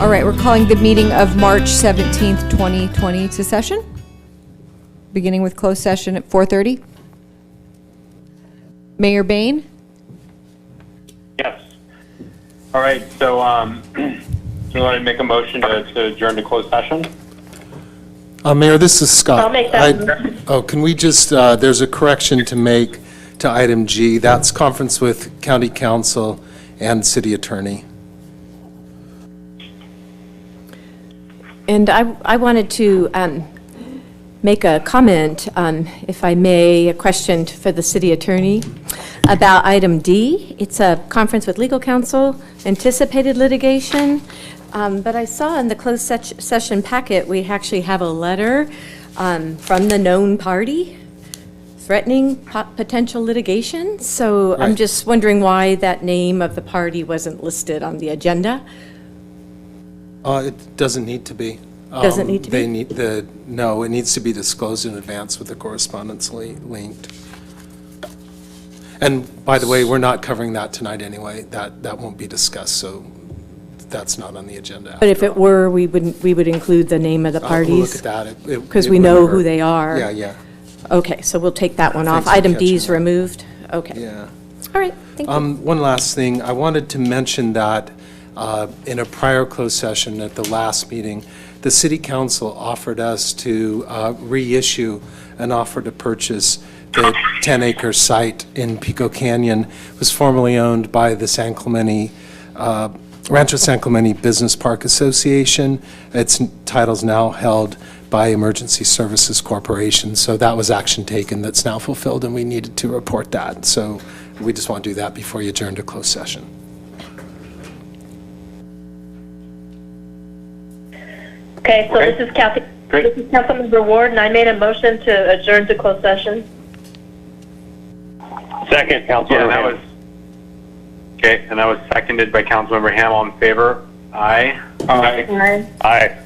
All right, we're calling the meeting of March 17th, 2020 to session, beginning with closed session at 4:30. Mayor Bain? Yes. All right, so do you want to make a motion to adjourn to closed session? Mayor, this is Scott. I'll make that. Can we just, there's a correction to make to item G. That's conference with county council and city attorney. And I wanted to make a comment, if I may, a question for the city attorney about item D. It's a conference with legal counsel, anticipated litigation. But I saw in the closed session packet, we actually have a letter from the known party threatening potential litigation. So Right. I'm just wondering why that name of the party wasn't listed on the agenda. It doesn't need to be. Doesn't need to be? No, it needs to be disclosed in advance with the correspondence linked. And by the way, we're not covering that tonight anyway. That won't be discussed, so that's not on the agenda. But if it were, we would include the name of the We'll parties? look at that. Because we know who they are. Yeah. Okay, so we'll take that one off. Thanks for Item D catching is that. removed? Okay. Yeah. All right, thank you. One last thing. I wanted to mention that in a prior closed session at the last meeting, the city council offered us to reissue an offer to purchase the 10-acre site in Pico Canyon. It was formerly owned by the Rancho San Clemente Business Park Association. Its title's now held by Emergency Services Corporation. So that was action taken that's now fulfilled, and we needed to report that. So we just want to do that before you adjourn to closed session. Okay, so Okay. this is Kathy. Great. This is Councilmember Ward, and I made a motion to adjourn to closed session. Second, Councilmember Ham. Okay, and that was seconded by Councilmember Ham. All in favor? Aye. Aye. Aye.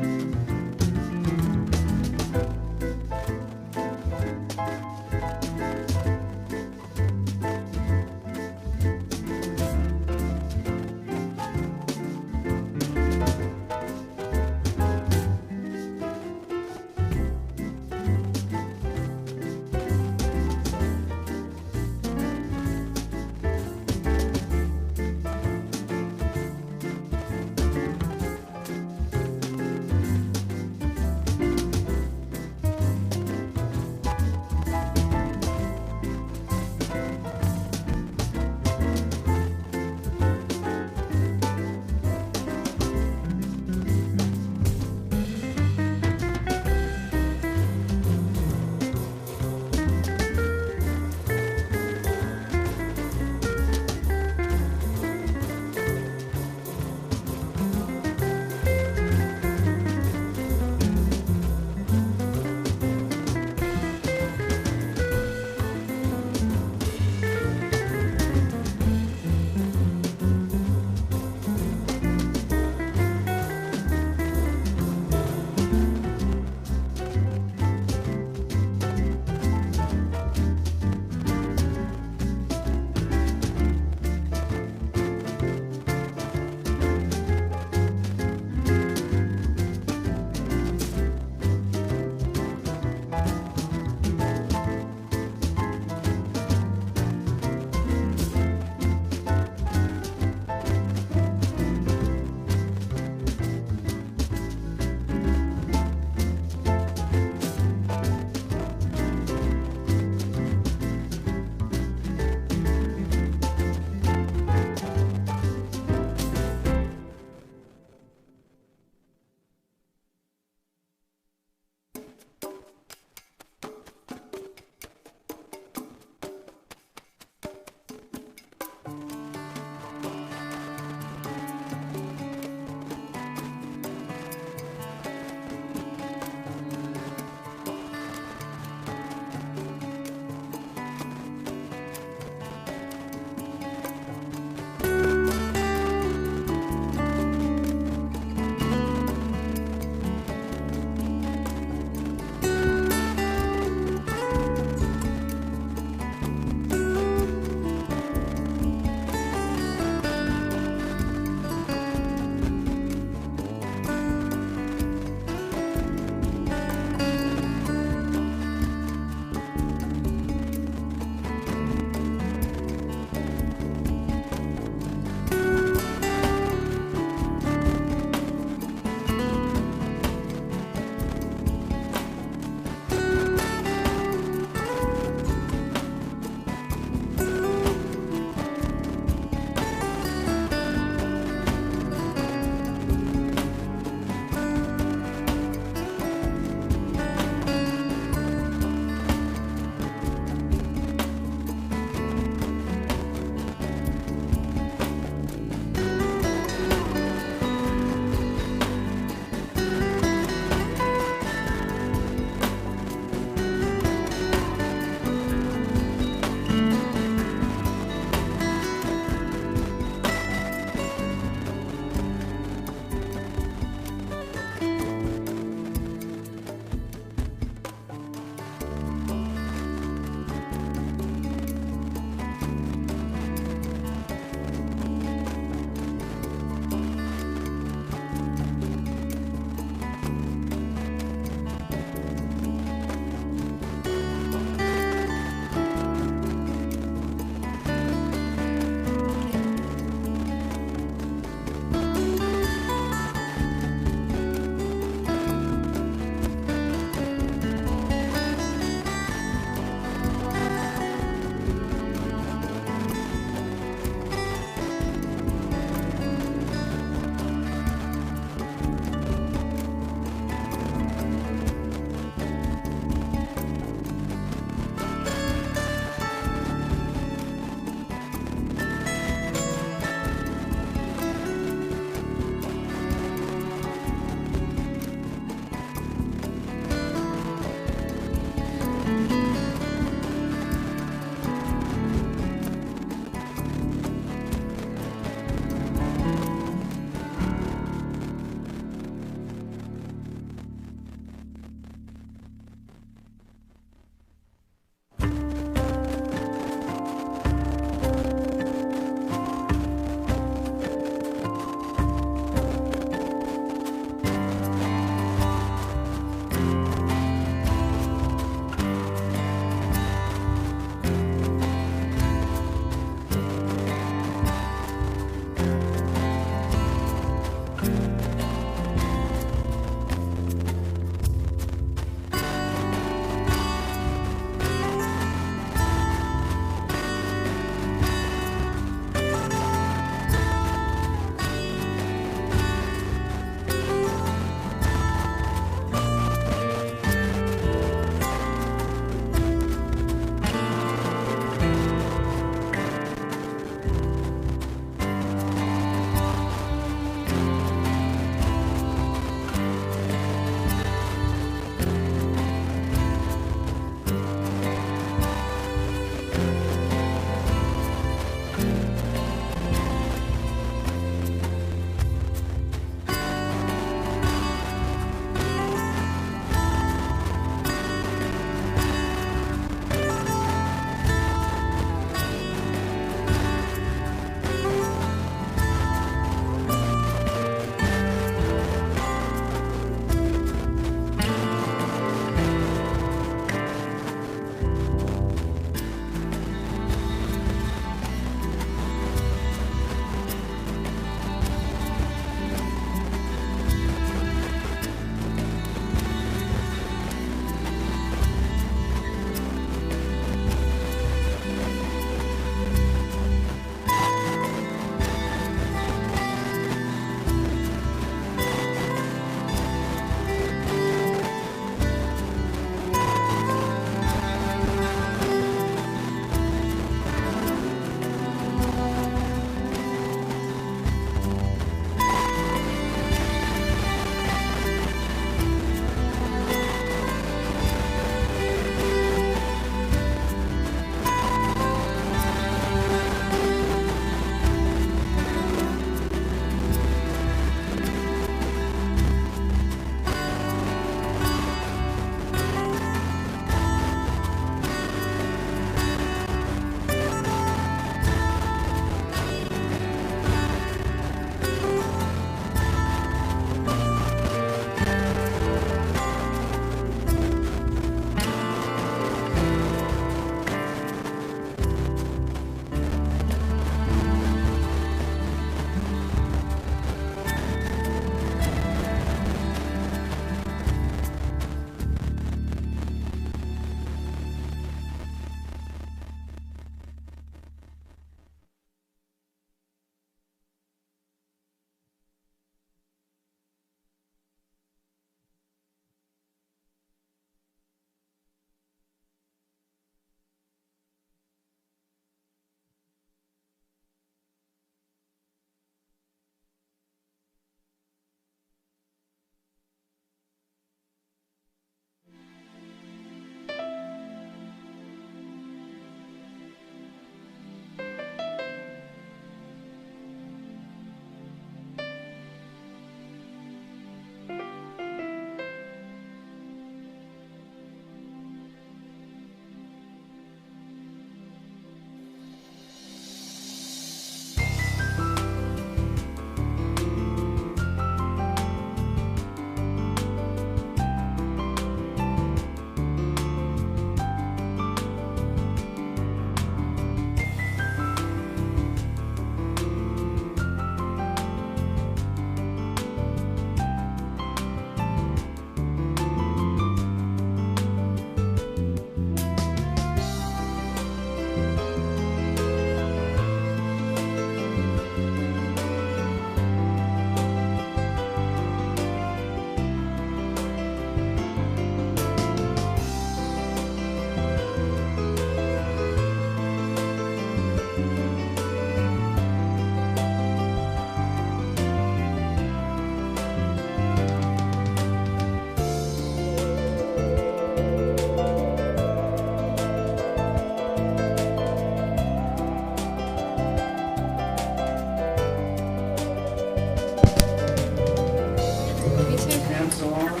Me too? Hands on,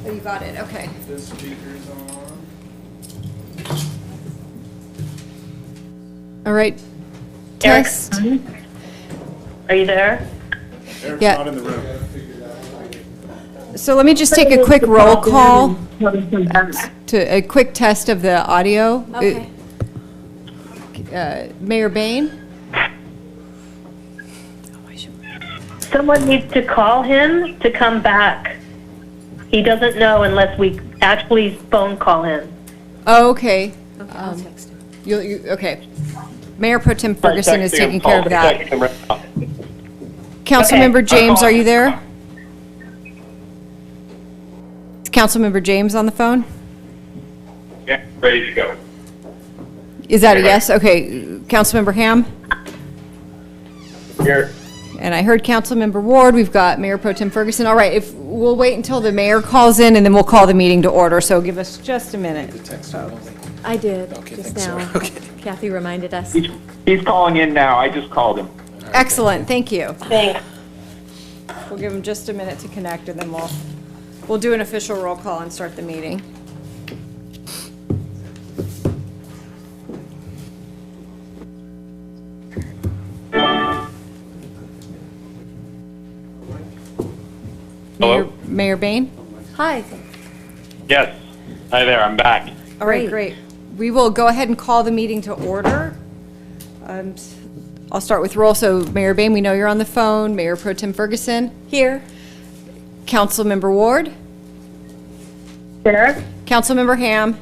Oh, you got it, okay. the speaker's on. All right. Eric? Test. Are you there? Eric's Yeah. not in the room. So let me just take a quick roll call to a quick test of the audio. Okay. Mayor Bain? Someone needs to call him to come back. He doesn't know unless we actually phone call him. Oh, okay. I'll text him. Okay. Mayor Pro Tem Ferguson is taking care of that. Second. Councilmember Okay. James, are you there? Is Councilmember James on the phone? Yeah, ready to go. Is that a yes? Okay. Councilmember Ham? Here. And I heard Councilmember Ward. We've got Mayor Pro Tem Ferguson. All right, we'll wait until the mayor calls in, and then we'll call the meeting to order. So give us just a minute. I did, Okay, just thanks, now. Sarah. Okay. Kathy reminded us. He's calling in now. I just called him. Excellent, thank you. Thanks. We'll give him just a minute to connect, and then we'll do an official roll call and start the meeting. Hello? Mayor Bain? Hi. Yes. Hi there, I'm back. All right, great. We will go ahead and call the meeting to order. I'll start with roll. So Mayor Bain, we know you're on the phone. Mayor Pro Tem Ferguson? Here. Councilmember Ward? There? Councilmember Ham?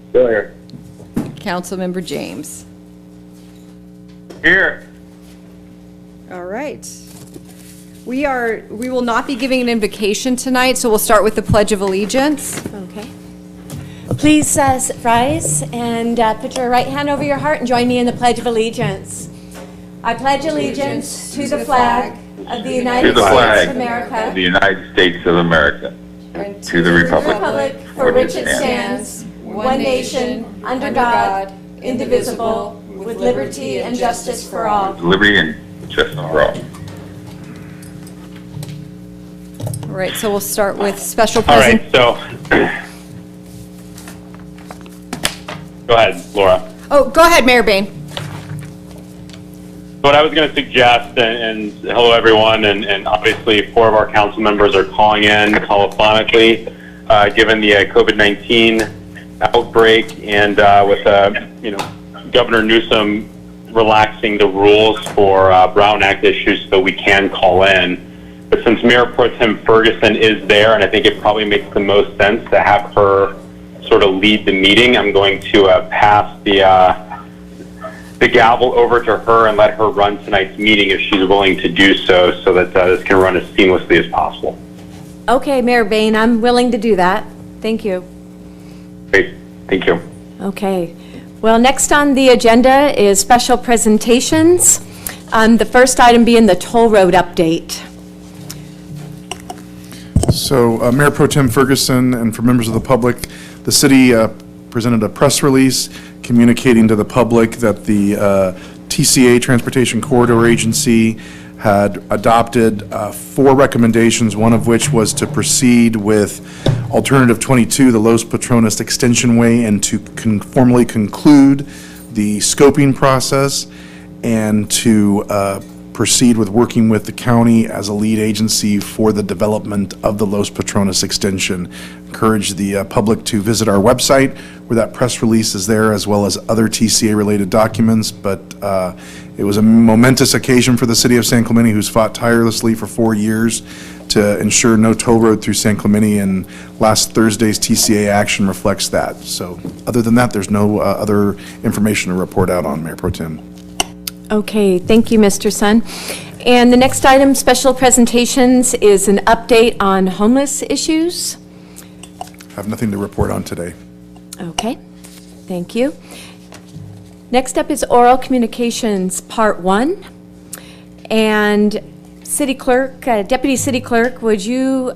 Still here. Councilmember James? Here. All right. We will not be giving an invocation tonight, so we'll start with the Pledge of Allegiance. Okay. Please rise and put your right hand over your heart and join me in the Pledge of Allegiance. I pledge allegiance to the flag of the United To the States flag of America, of the United States of America, And to the republic republic for which it stands, one nation, under God, indivisible, with liberty and justice for all. liberty and justice for all. All right, so we'll start with special All right, present. so. Go ahead, Laura. Oh, go ahead, Mayor Bain. What I was going to suggest, and hello everyone, and obviously 4 of our council members are calling in telephonically, given the COVID-19 outbreak, and with Governor Newsom relaxing the rules for Brown Act issues, so we can call in. But since Mayor Pro Tem Ferguson is there, and I think it probably makes the most sense to have her sort of lead the meeting, I'm going to pass the gavel over to her and let her run tonight's meeting if she's willing to do so, so that this can run as seamlessly as possible. Okay, Mayor Bain, I'm willing to do that. Thank you. Great, thank you. Okay. Well, next on the agenda is special presentations. The first item being the toll road update. So, Mayor Pro Tem Ferguson, and for members of the public, the city presented a press release communicating to the public that the TCA, Transportation Corridor Agency, had adopted 4 recommendations, one of which was to proceed with Alternative 22, the Los Patrones Extension Way, and to formally conclude the scoping process, and to proceed with working with the county as a lead agency for the development of the Los Patrones extension. Encourage the public to visit our website where that press release is there, as well as other TCA-related documents. But it was a momentous occasion for the city of San Clemente, who's fought tirelessly for 4 years to ensure no toll road through San Clemente, and last Thursday's TCA action reflects that. So other than that, there's no other information to report out on, Mayor Pro Tem. Okay, thank you, Mr. Sun. And the next item, special presentations, is an update on homeless issues. Have nothing to report on today. Okay, thank you. Next up is oral communications, part 1. And City Clerk, Deputy City Clerk, would you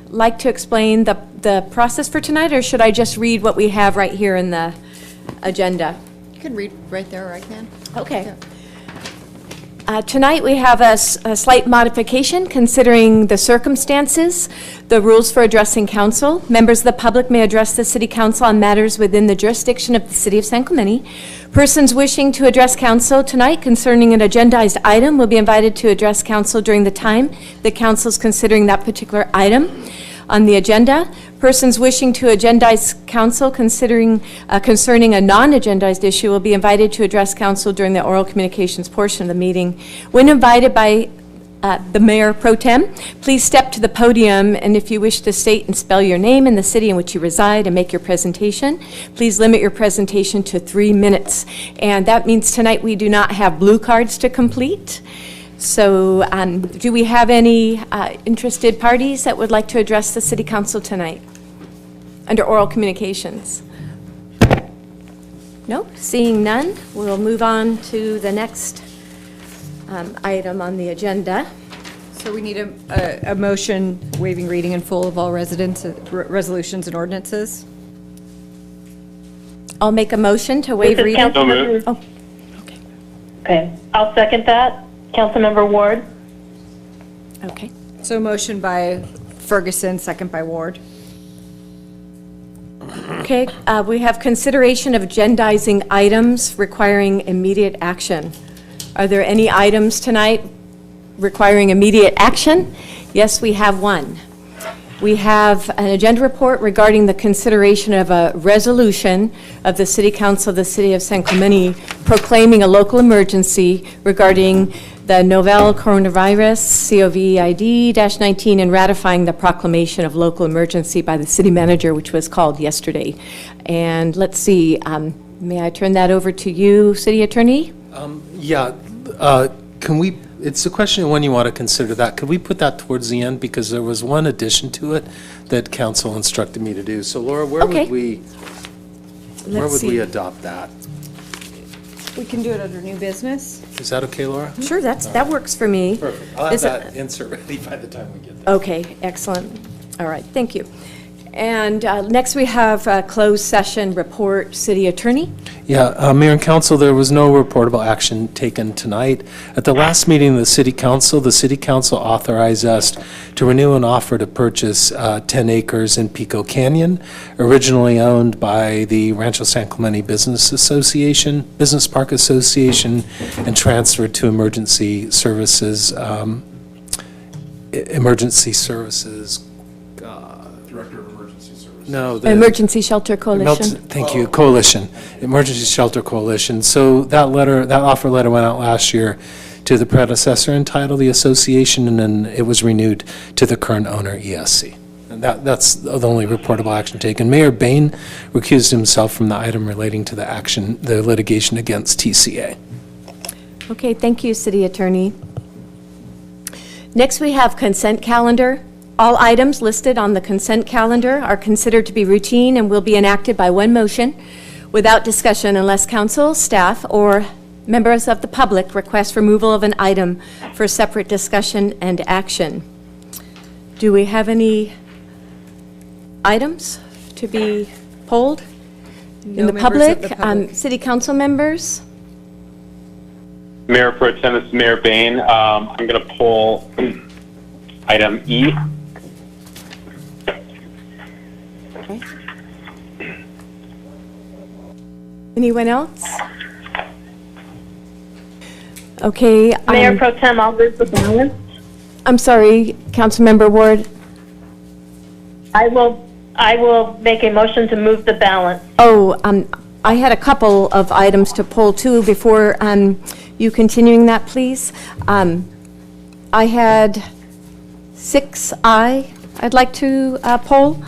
like to explain the process for tonight, or should I just read what we have right here in the agenda? You can read right there, or I can. Okay. Tonight, we have a slight modification considering the circumstances, the rules for addressing council. Members of the public may address the city council on matters within the jurisdiction of the city of San Clemente. Persons wishing to address council tonight concerning an agendized item will be invited to address council during the time the council is considering that particular item on the agenda. Persons wishing to agendize council concerning a non-agendized issue will be invited to address council during the oral communications portion of the meeting. When invited by the Mayor Pro Tem, please step to the podium, and if you wish to state and spell your name and the city in which you reside and make your presentation, please limit your presentation to 3 minutes. And that means tonight we do not have blue cards to complete. So do we have any interested parties that would like to address the City Council tonight under oral communications? No? Seeing none, we'll move on to the next item on the agenda. So we need a motion waiving reading in full of all resolutions and ordinances. I'll make a motion to waive This is reading. Councilmember- Oh, okay. Okay, I'll second that. Councilmember Ward? Okay. So motion by Ferguson, second by Ward. Okay, we have consideration of agendizing items requiring immediate action. Are there any items tonight requiring immediate action? Yes, we have one. We have an agenda report regarding the consideration of a resolution of the City Council of the City of San Clemente proclaiming a local emergency regarding the novel coronavirus, COVID-19, and ratifying the proclamation of local emergency by the city manager, which was called yesterday. And let's see, may I turn that over to you, City Attorney? Yeah, can we, it's a question of when you want to consider that. Could we put that towards the end? Because there was one addition to it that council instructed me to do. So Laura, where Okay. would we, where Let's would see. we adopt that? We can do it under new business. Is that okay, Laura? Sure, that works for me. Perfect. I'll have Is it- that insert ready by the time we get there. Okay, excellent. All right, thank you. And next we have a closed session report, City Attorney. Yeah, Mayor and Council, there was no reportable action taken tonight. At the last meeting of the City Council authorized us to renew an offer to purchase 10 acres in Pico Canyon, originally owned by the Rancho San Clemente Business Park Association, and transferred to Emergency Services, Director of Emergency Services. no, the... Emergency Shelter Coalition. Thank you, Coalition, Emergency Shelter Coalition. So that offer letter went out last year to the predecessor entitled the association, and then it was renewed to the current owner, ESC. And that's the only reportable action taken. Mayor Bain recused himself from the item relating to the litigation against TCA. Okay, thank you, City Attorney. Next, we have consent calendar. All items listed on the consent calendar are considered to be routine and will be enacted by one motion without discussion unless council, staff, or members of the public request removal of an item for separate discussion and action. Do we have any items to be polled No in the members of public? the public. City council members? Mayor Pro Tem, this is Mayor Bain. I'm going to pull item E. Okay. Anyone else? Okay. Mayor Pro Tem, I'll move the balance. I'm sorry, Councilmember Ward. I will make a motion to move the balance. Oh, I had a couple of items to pull too before you continuing that, please. I had 6I, I'd like to poll,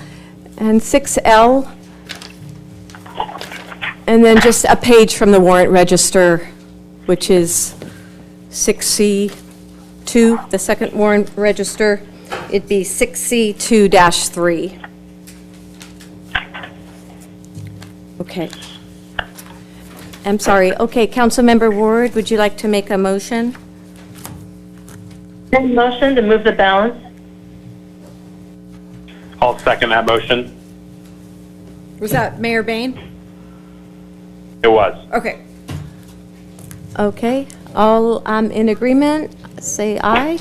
and 6L, and then just a page from the warrant register, which is 6C2, the second warrant register. It'd be 6C2-3. Okay. I'm sorry. Okay, Councilmember Ward, would you like to make a motion? Motion to move the balance. I'll second that motion. Was that Mayor Bain? It was. Okay. Okay, all in agreement, say aye.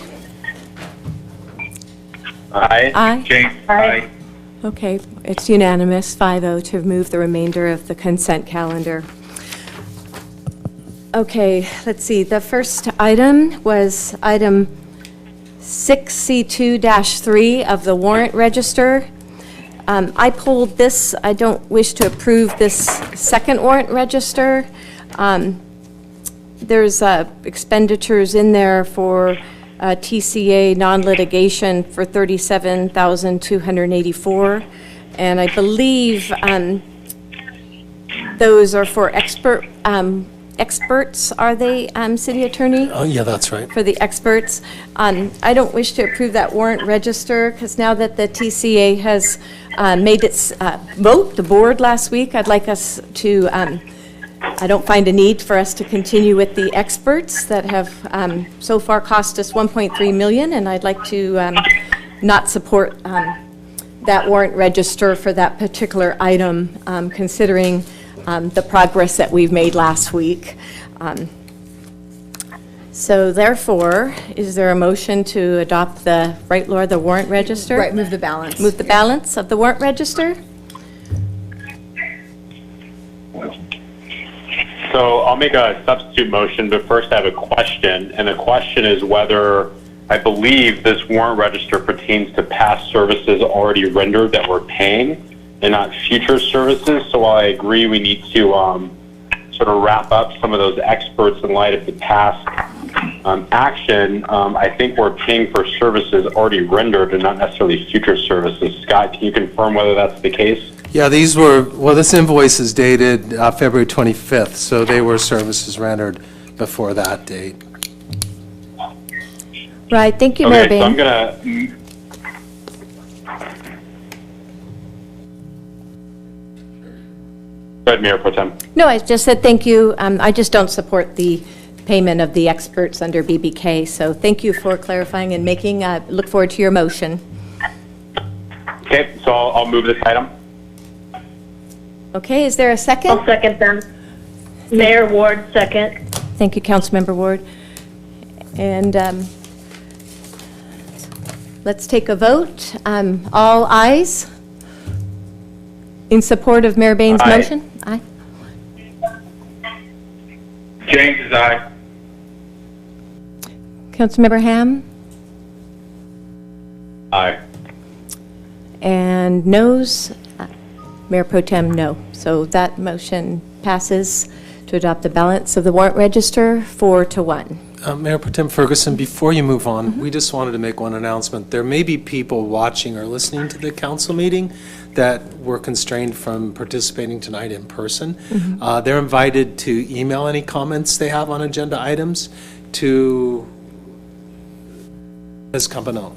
Aye. Aye. James, Aye. Okay, it's unanimous, 5-0, to move the remainder of the consent calendar. Okay, let's see, the first item was item 6C2-3 of the warrant register. I pulled this. I don't wish to approve this second warrant register. There's expenditures in there for TCA non-litigation for $37,284, and I believe those are for experts, are they, City Attorney? Oh, yeah, that's right. For the experts. I don't wish to approve that warrant register because now that the TCA has made its vote, the board last week, I'd like us to, I don't find a need for us to continue with the experts that have so far cost us $1.3 million, and I'd like to not support that warrant register for that particular item, considering the progress that we've made last week. So therefore, is there a motion to adopt the, right, Laura, the warrant register? Right, move the balance. Move the balance of the warrant register? So I'll make a substitute motion, but first I have a question, and the question is whether I believe this warrant register pertains to past services already rendered that we're paying and not future services. So while I agree we need to sort of wrap up some of those experts in light of the past action, I think we're paying for services already rendered and not necessarily future services. Scott, can you confirm whether that's the case? Yeah, these were, well, this invoice is dated February 25th, so they were services rendered before that date. Right, thank you, Mayor Okay, so I'm Bain. gonna. Go ahead, Mayor Pro Tem. No, I just said thank you. I just don't support the payment of the experts under BBK, so thank you for clarifying and making, look forward to your motion. Okay, so I'll move this item. Okay, is there a I'll second? second them. Mayor Ward, second. Thank you, Councilmember Ward. And let's take a vote. All ayes in support of Mayor Bain's Aye. motion? Aye. James is aye. Councilmember Ham? Aye. And noes? Mayor Pro Tem, no. So that motion passes to adopt the balance of the warrant register 4-1. Mayor Pro Tem Ferguson, before you move on, we just wanted to make one announcement. There may be people watching or listening to the council meeting that were constrained from participating tonight in person. They're invited to email any comments they have on agenda items to Ms. Campanella.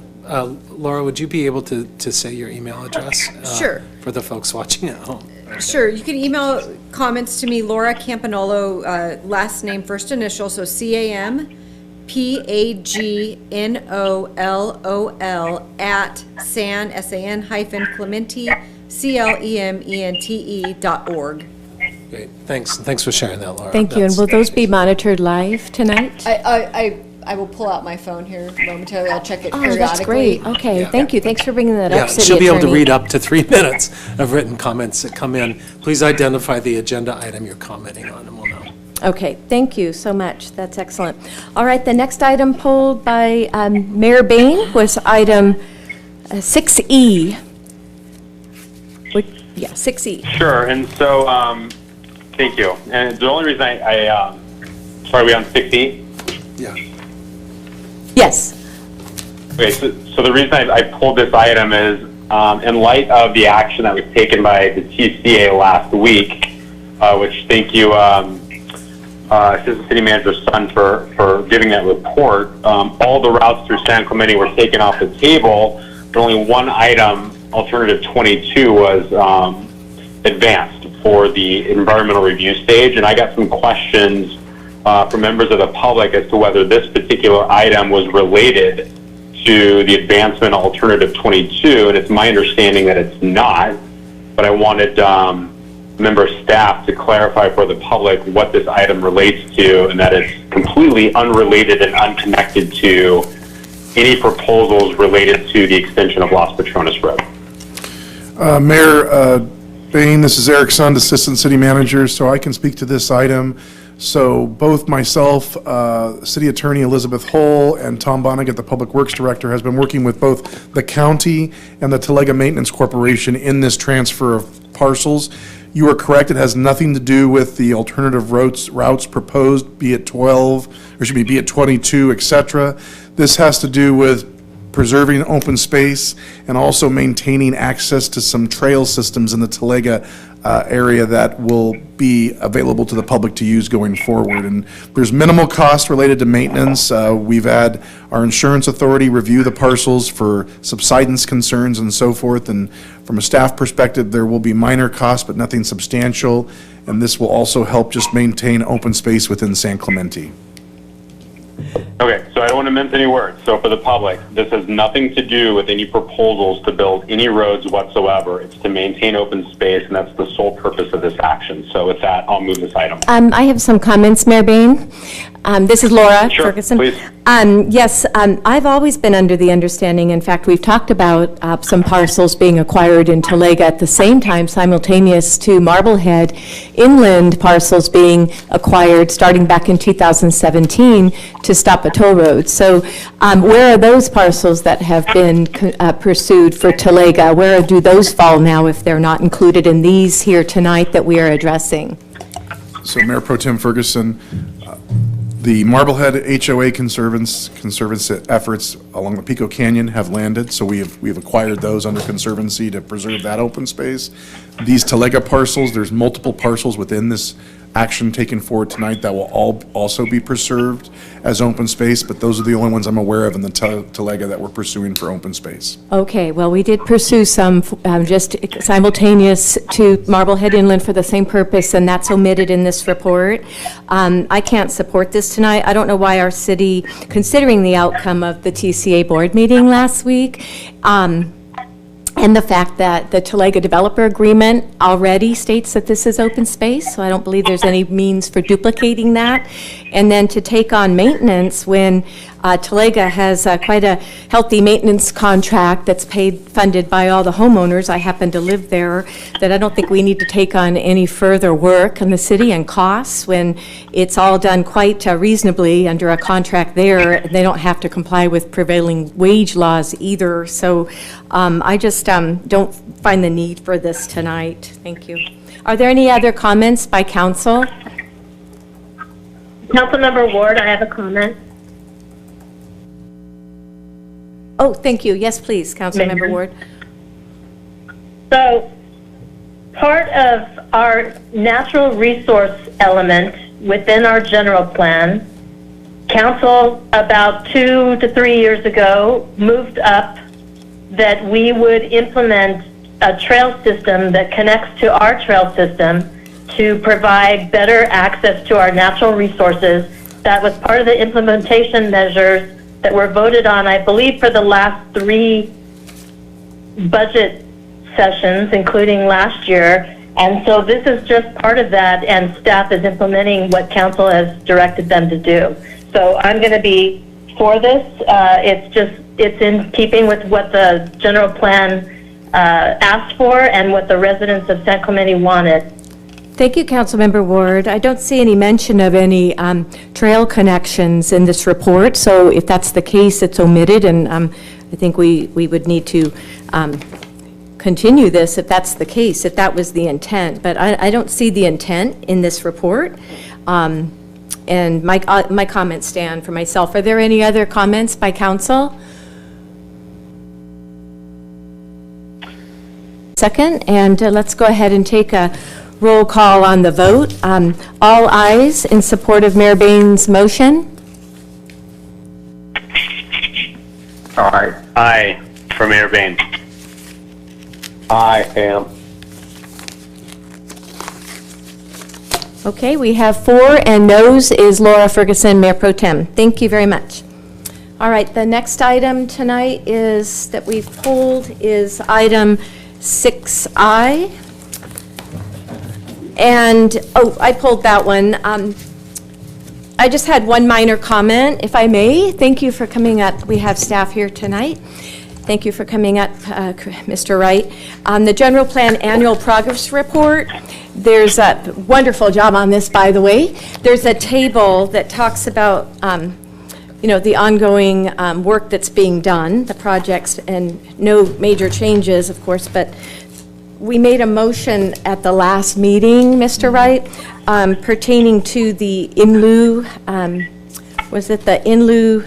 Laura, would you be able to say your email address? Sure. For the folks watching at home. Sure, you can email comments to me, Laura Campanolo, last name, first initial, so CAMPAGNOLOL at Clemente, CLEMENTE.org. Great, thanks for sharing that, Laura. Thank you. And will those be monitored live tonight? I will pull out my phone here momentarily, I'll check it Oh, periodically. that's great. Okay, thank you. Thanks for bringing that Yeah, up, City she'll be able to Attorney. read up to 3 minutes of written comments that come in. Please identify the agenda item you're commenting on, and we'll know. Okay, thank you so much. That's excellent. All right, the next item pulled by Mayor Bain was item 6E. Yeah, 6E. Sure, and so, thank you. And the only reason sorry, are we on 6E? Yeah. Yes. Okay, so the reason I pulled this item is in light of the action that was taken by the TCA last week, which thank you, Assistant City Manager Sun for giving that report. All the routes through San Clemente were taken off the table, but only one item, alternative 22, was advanced for the environmental review stage, and I got some questions from members of the public as to whether this particular item was related to the advancement alternative 22, and it's my understanding that it's not, but I wanted member staff to clarify for the public what this item relates to, and that it's completely unrelated and unconnected to any proposals related to the extension of Las Patronas Road. Mayor Bain, this is Eric Sund, Assistant City Manager, so I can speak to this item. So both myself, City Attorney Elizabeth Hull, and Tom Bonnigat, the Public Works Director, has been working with both the county and the Talega Maintenance Corporation in this transfer of parcels. You are correct, it has nothing to do with the alternative routes proposed, be it 12, or should be it 22, et cetera. This has to do with preserving open space and also maintaining access to some trail systems in the Talega area that will be available to the public to use going forward. And there's minimal cost related to maintenance. We've had our insurance authority review the parcels for subsidence concerns and so forth. And from a staff perspective, there will be minor costs, but nothing substantial. And this will also help just maintain open space within San Clemente. Okay, so I don't want to mince any words. So for the public, this has nothing to do with any proposals to build any roads whatsoever. It's to maintain open space, and that's the sole purpose of this action. So with that, I'll move this item. I have some comments, Mayor Bain. This is Laura Sure, Ferguson. please. Yes, I've always been under the understanding, in fact, we've talked about some parcels being acquired in Talega at the same time, simultaneous to Marblehead inland parcels being acquired starting back in 2017 to stop a toll road. So where are those parcels that have been pursued for Talega? Where do those fall now if they're not included in these here tonight that we are addressing? So Mayor Pro Tem Ferguson, the Marblehead HOA conservance efforts along the Pico Canyon have landed, so we've acquired those under conservancy to preserve that open space. These Talega parcels, there's multiple parcels within this action taken forward tonight that will all also be preserved as open space, but those are the only ones I'm aware of in the Talega that we're pursuing for open space. Okay, well, we did pursue some just simultaneous to Marblehead Inland for the same purpose, and that's omitted in this report. I can't support this tonight. I don't know why our city, considering the outcome of the TCA board meeting last week, and the fact that the Talega Developer Agreement already states that this is open space, so I don't believe there's any means for duplicating that. And then to take on maintenance when Talega has quite a healthy maintenance contract that's funded by all the homeowners. I happen to live there, that I don't think we need to take on any further work in the city and costs when it's all done quite reasonably under a contract there. They don't have to comply with prevailing wage laws either. So I just don't find the need for this tonight. Thank you. Are there any other comments by council? Councilmember Ward, I have a comment. Oh, thank you. Yes, please, Councilmember Mayor. Ward. So, part of our natural resource element within our general plan, council about 2 to 3 years ago moved up that we would implement a trail system that connects to our trail system to provide better access to our natural resources. That was part of the implementation measures that were voted on, I believe, for the last 3 budget sessions, including last year. And so this is just part of that, and staff is implementing what council has directed them to do. So I'm going to be for this. It's in keeping with what the general plan asked for and what the residents of San Clemente wanted. Thank you, Councilmember Ward. I don't see any mention of any trail connections in this report, so if that's the case, it's omitted, and I think we would need to continue this if that's the case, if that was the intent. But I don't see the intent in this report, and my comments stand for myself. Are there any other comments by council? second, and let's go ahead and take a roll call on the vote. All ayes in support of Mayor Bain's motion? Aye for Mayor Bain. I am. Okay, we have 4, and noes is Laura Ferguson, Mayor Pro Tem. Thank you very much. All right, the next item tonight is, that we've pulled, is item 6I. And, oh, I pulled that one. I just had one minor comment, if I may. Thank you for coming up. We have staff here tonight. Thank you for coming up, Mr. Wright. On the general plan annual progress report, there's a wonderful job on this, by the way. There's a table that talks about, the ongoing work that's being done, the projects, and no major changes, of course, but we made a motion at the last meeting, Mr. Wright, pertaining to the in lieu, was it the in lieu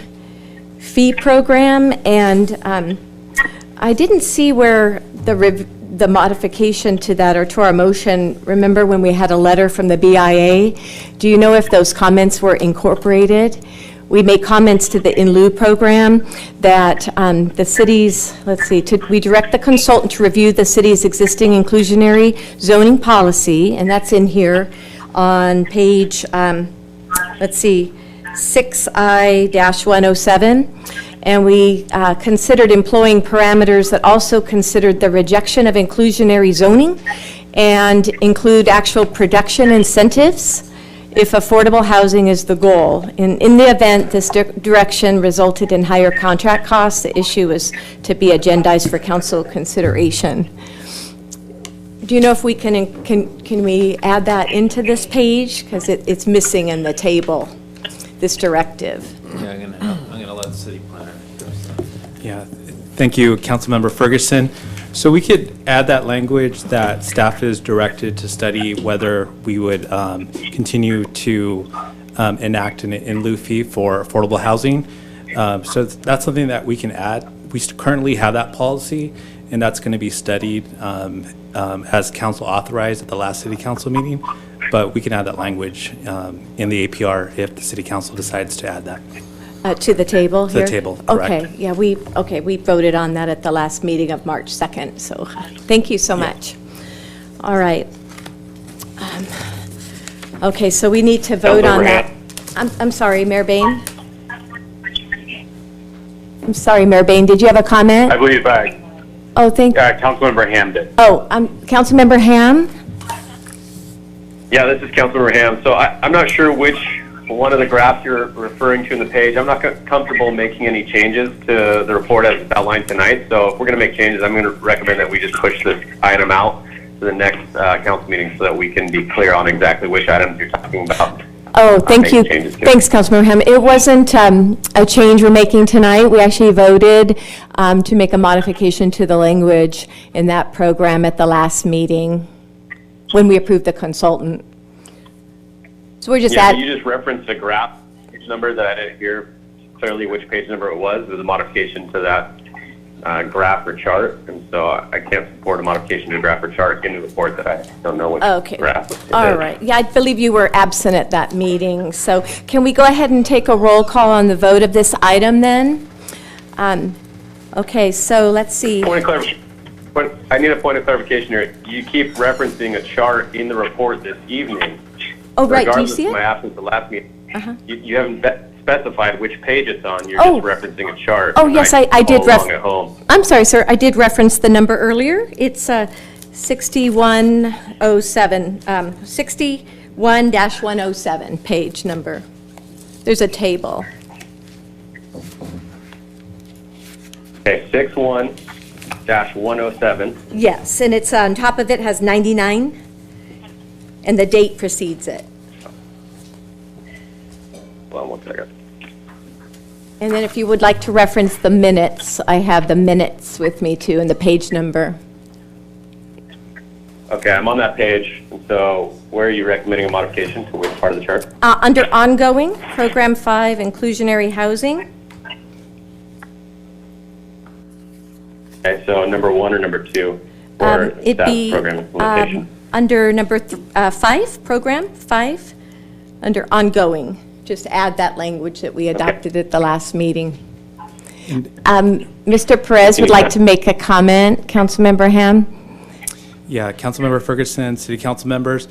fee program? And I didn't see where the modification to that, or to our motion. Remember when we had a letter from the BIA? Do you know if those comments were incorporated? We made comments to the in lieu program that the city's, we direct the consultant to review the city's existing inclusionary zoning policy, and that's in here on page, 6I-107. And we considered employing parameters that also considered the rejection of inclusionary zoning and include actual production incentives if affordable housing is the goal. In the event this direction resulted in higher contract costs, the issue is to be agendized for council consideration. Do you know if we can we add that into this page? Because it's missing in the table, this directive. Yeah, I'm gonna let the city planner address that. Yeah, thank you, Councilmember Ferguson. So we could add that language that staff is directed to study whether we would continue to enact an in lieu fee for affordable housing. So that's something that we can add. We currently have that policy, and that's going to be studied as council authorized at the last city council meeting. But we can add that language in the APR if the city council decides to add that. To the table here? To the table, correct. Okay, yeah, we voted on that at the last meeting of March 2nd, so thank you so much. All right. Okay, so we need to vote on that. I'm sorry, Mayor Bain? I'm sorry, Mayor Bain, did you have a comment? I believe Oh, thank you. Councilmember Ham did. Oh, Councilmember Ham? Yeah, this is Councilmember Ham. So I'm not sure which one of the graphs you're referring to in the page. I'm not comfortable making any changes to the report as it's outlined tonight. So if we're going to make changes, I'm going to recommend that we just push this item out to the next council meeting so that we can be clear on exactly which items you're talking about. Oh, thank you. Thanks, Councilmember Ham. It wasn't a change we're making tonight. We actually voted to make a modification to the language in that program at the last meeting when we approved the consultant. So we're just you just referenced a graph page number that I didn't hear clearly which page number it was. It was a modification to that graph or chart, and so I can't support a modification to a graph or chart in the report that I don't know which graph. All right. Yeah, I believe you were absent at that meeting. So can we go ahead and take a roll call on the vote of this item then? Okay, so let's see. I need a point of clarification here. You keep referencing a chart in the report this evening. Oh, right. Do you see it? Regardless of my absence at the last meeting, you haven't specified which page it's on. You're just referencing a chart. Oh, yes, I did at home. I'm sorry, sir. I did reference the number earlier. It's 6107, 61-107 page number. There's a table. Okay, 61-107. Yes, and it's on top of it has 99, and the date precedes it. Hold on 1 second. And then if you would like to reference the minutes, I have the minutes with me too, and the page number. Okay, I'm on that page. So where are you recommending a modification to which part of the chart? Under ongoing, Program 5, inclusionary housing. Okay, so number 1 or number 2? for It'd staff be program implementation? under number 5, program 5, under ongoing. Just add that language that we adopted at the last meeting. Mr. Perez would like to make a comment. Councilmember Ham? Yeah, Councilmember Ferguson, City Council members,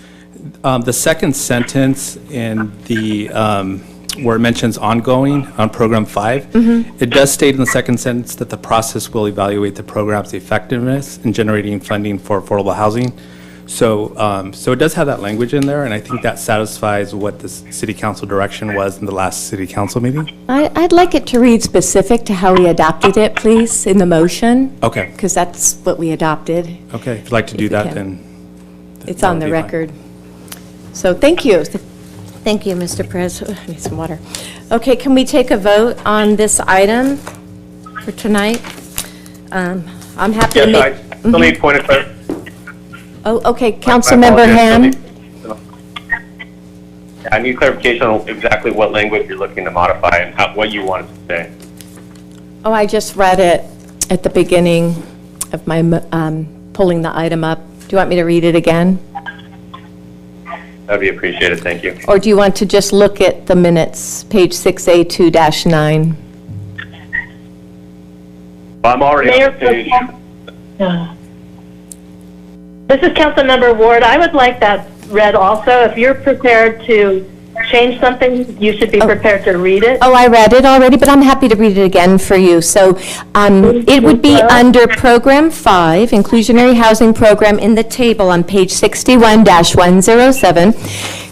the second sentence in the, where it mentions ongoing on Program 5, it does state in the second sentence that the process will evaluate the program's effectiveness in generating funding for affordable housing. So, so it does have that language in there, and I think that satisfies what the City Council direction was in the last City Council meeting. I'd like it to read specific to how we adopted it, please, in the motion. Okay. Because that's what we adopted. Okay, if you'd like to do If we that, can. then. It's that on would the be fine. record. So thank you. Thank you, Mr. Perez. I need some water. Okay, can we take a vote on this item for tonight? I'm happy to Yes, make. I still need point of clarification. Oh, okay, Councilmember Ham. I need clarification on exactly what language you're looking to modify and what you want it to say. Oh, I just read it at the beginning of my pulling the item up. Do you want me to read it again? That'd be appreciated, thank you. Or do you want to just look at the minutes, page 6A2-9? I'm already Mayor on the page. This is Councilmember Ward. I would like that read also. If you're prepared to change something, you should be prepared to read it. Oh, I read it already, but I'm happy to read it again for you. So it would be under Program 5, Inclusionary Housing Program, in the table on page 61-107,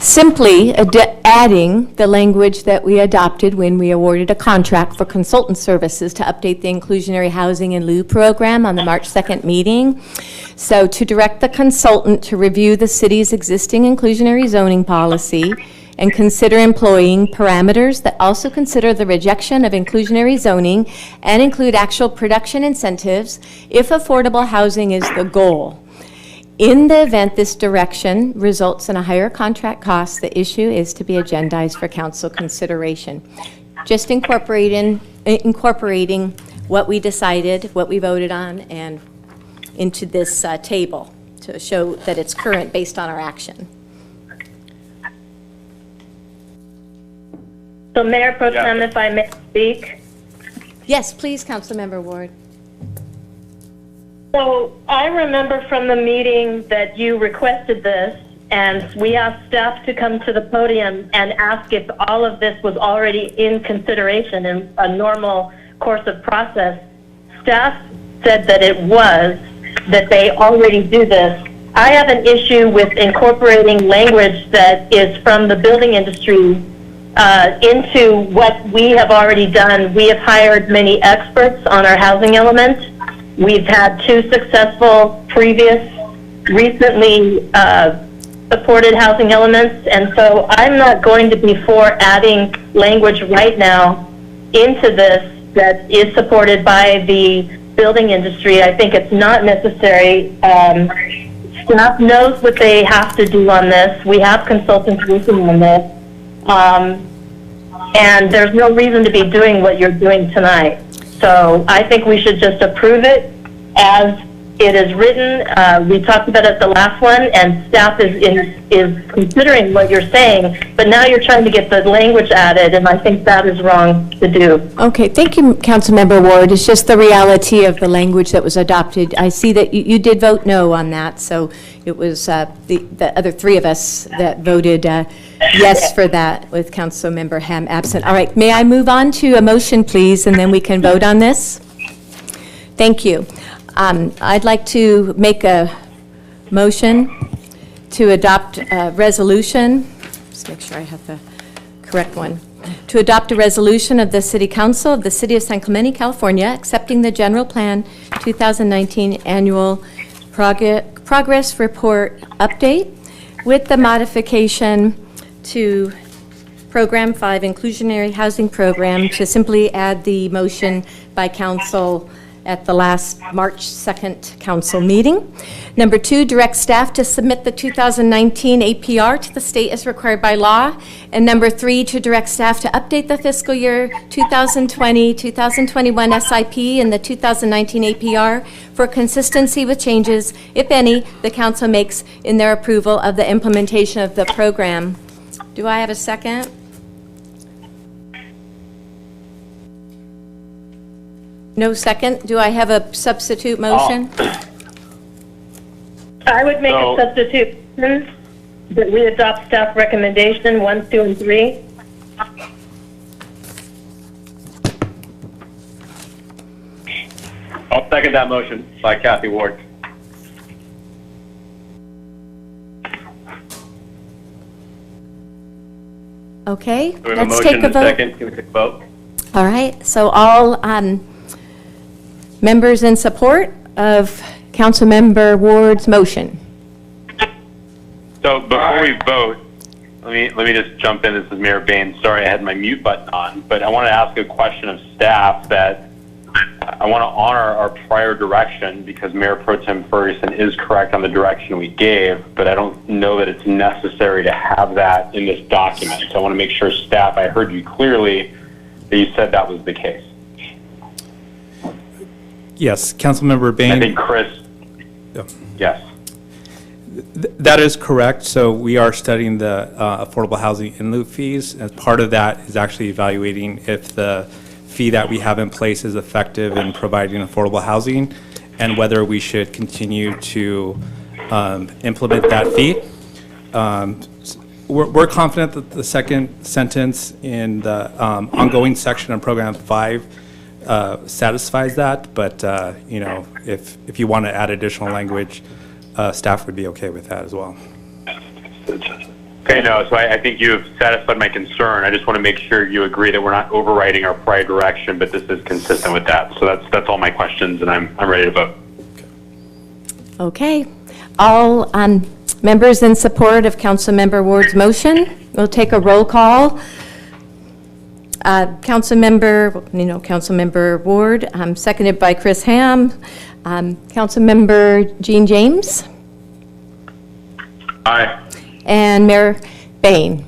simply adding the language that we adopted when we awarded a contract for consultant services to update the Inclusionary Housing in Lieu program on the March 2nd meeting. So to direct the consultant to review the city's existing inclusionary zoning policy and consider employing parameters that also consider the rejection of inclusionary zoning and include actual production incentives if affordable housing is the goal. In the event this direction results in a higher contract cost, the issue is to be agendized for council consideration. Just incorporating what we decided, what we voted on, and into this table to show that it's current based on our action. So Mayor Pro Tem, if I may speak. Yes, please, Councilmember Ward. So I remember from the meeting that you requested this, and we asked staff to come to the podium and ask if all of this was already in consideration in a normal course of process. Staff said that it was, that they already do this. I have an issue with incorporating language that is from the building industry into what we have already done. We have hired many experts on our housing element. We've had 2 successful recently supported housing elements, and so I'm not going to be for adding language right now into this that is supported by the building industry. I think it's not necessary. Staff knows what they have to do on this. We have consultants working on this. And there's no reason to be doing what you're doing tonight. So I think we should just approve it as it is written. We talked about it the last one, and staff is considering what you're saying, but now you're trying to get the language added, and I think that is wrong to do. Okay, thank you, Councilmember Ward. It's just the reality of the language that was adopted. I see that you did vote no on that, so it was the other 3 of us that voted yes for that, with Councilmember Ham absent. All right, may I move on to a motion, please, and then we can vote on this? Thank you. I'd like to make a motion to adopt a resolution. Just make sure I have the correct one. To adopt a resolution of the City Council of the City of San Clemente, California, accepting the General Plan 2019 Annual Progress Report Update with the modification to Program 5, Inclusionary Housing Program, to simply add the motion by Council at the last March 2nd council meeting. Number 2, direct staff to submit the 2019 APR to the state as required by law. And number 3, to direct staff to update the fiscal year 2020-2021 SIP and the 2019 APR for consistency with changes, if any, the council makes in their approval of the implementation of the program. Do I have a second? No second. Do I have a substitute motion? I would make So- a substitute motion that we adopt staff recommendation 1, 2, and 3. I'll second that motion by Kathy Ward. Okay, We have a let's motion take and a a vote. second. Can we take a vote? All right, so all members in support of Councilmember Ward's motion. So before we vote, let me just jump in. This is Mayor Bain. Sorry, I had my mute button on, but I want to ask a question of staff that I want to honor our prior direction because Mayor Pro Tem Ferguson is correct on the direction we gave, but I don't know that it's necessary to have that in this document. So I want to make sure staff, I heard you clearly that you said that was the case. Yes, Councilmember Bain. I think Chris, Yeah. yes. That is correct. So we are studying the affordable housing in lieu fees. As part of that is actually evaluating if the fee that we have in place is effective in providing affordable housing and whether we should continue to implement that fee. We're confident that the second sentence in the ongoing section of Program 5 satisfies that, but you know, if you want to add additional language, staff would be okay with that as well. Okay, no, so I think you have satisfied my concern. I just want to make sure you agree that we're not overriding our prior direction, but this is consistent with that. So that's all my questions, and I'm ready to vote. Okay, all members in support of Councilmember Ward's motion, we'll take a roll call. Councilmember Ward, seconded by Chris Ham. Councilmember Jean James. Aye. And Mayor Bain.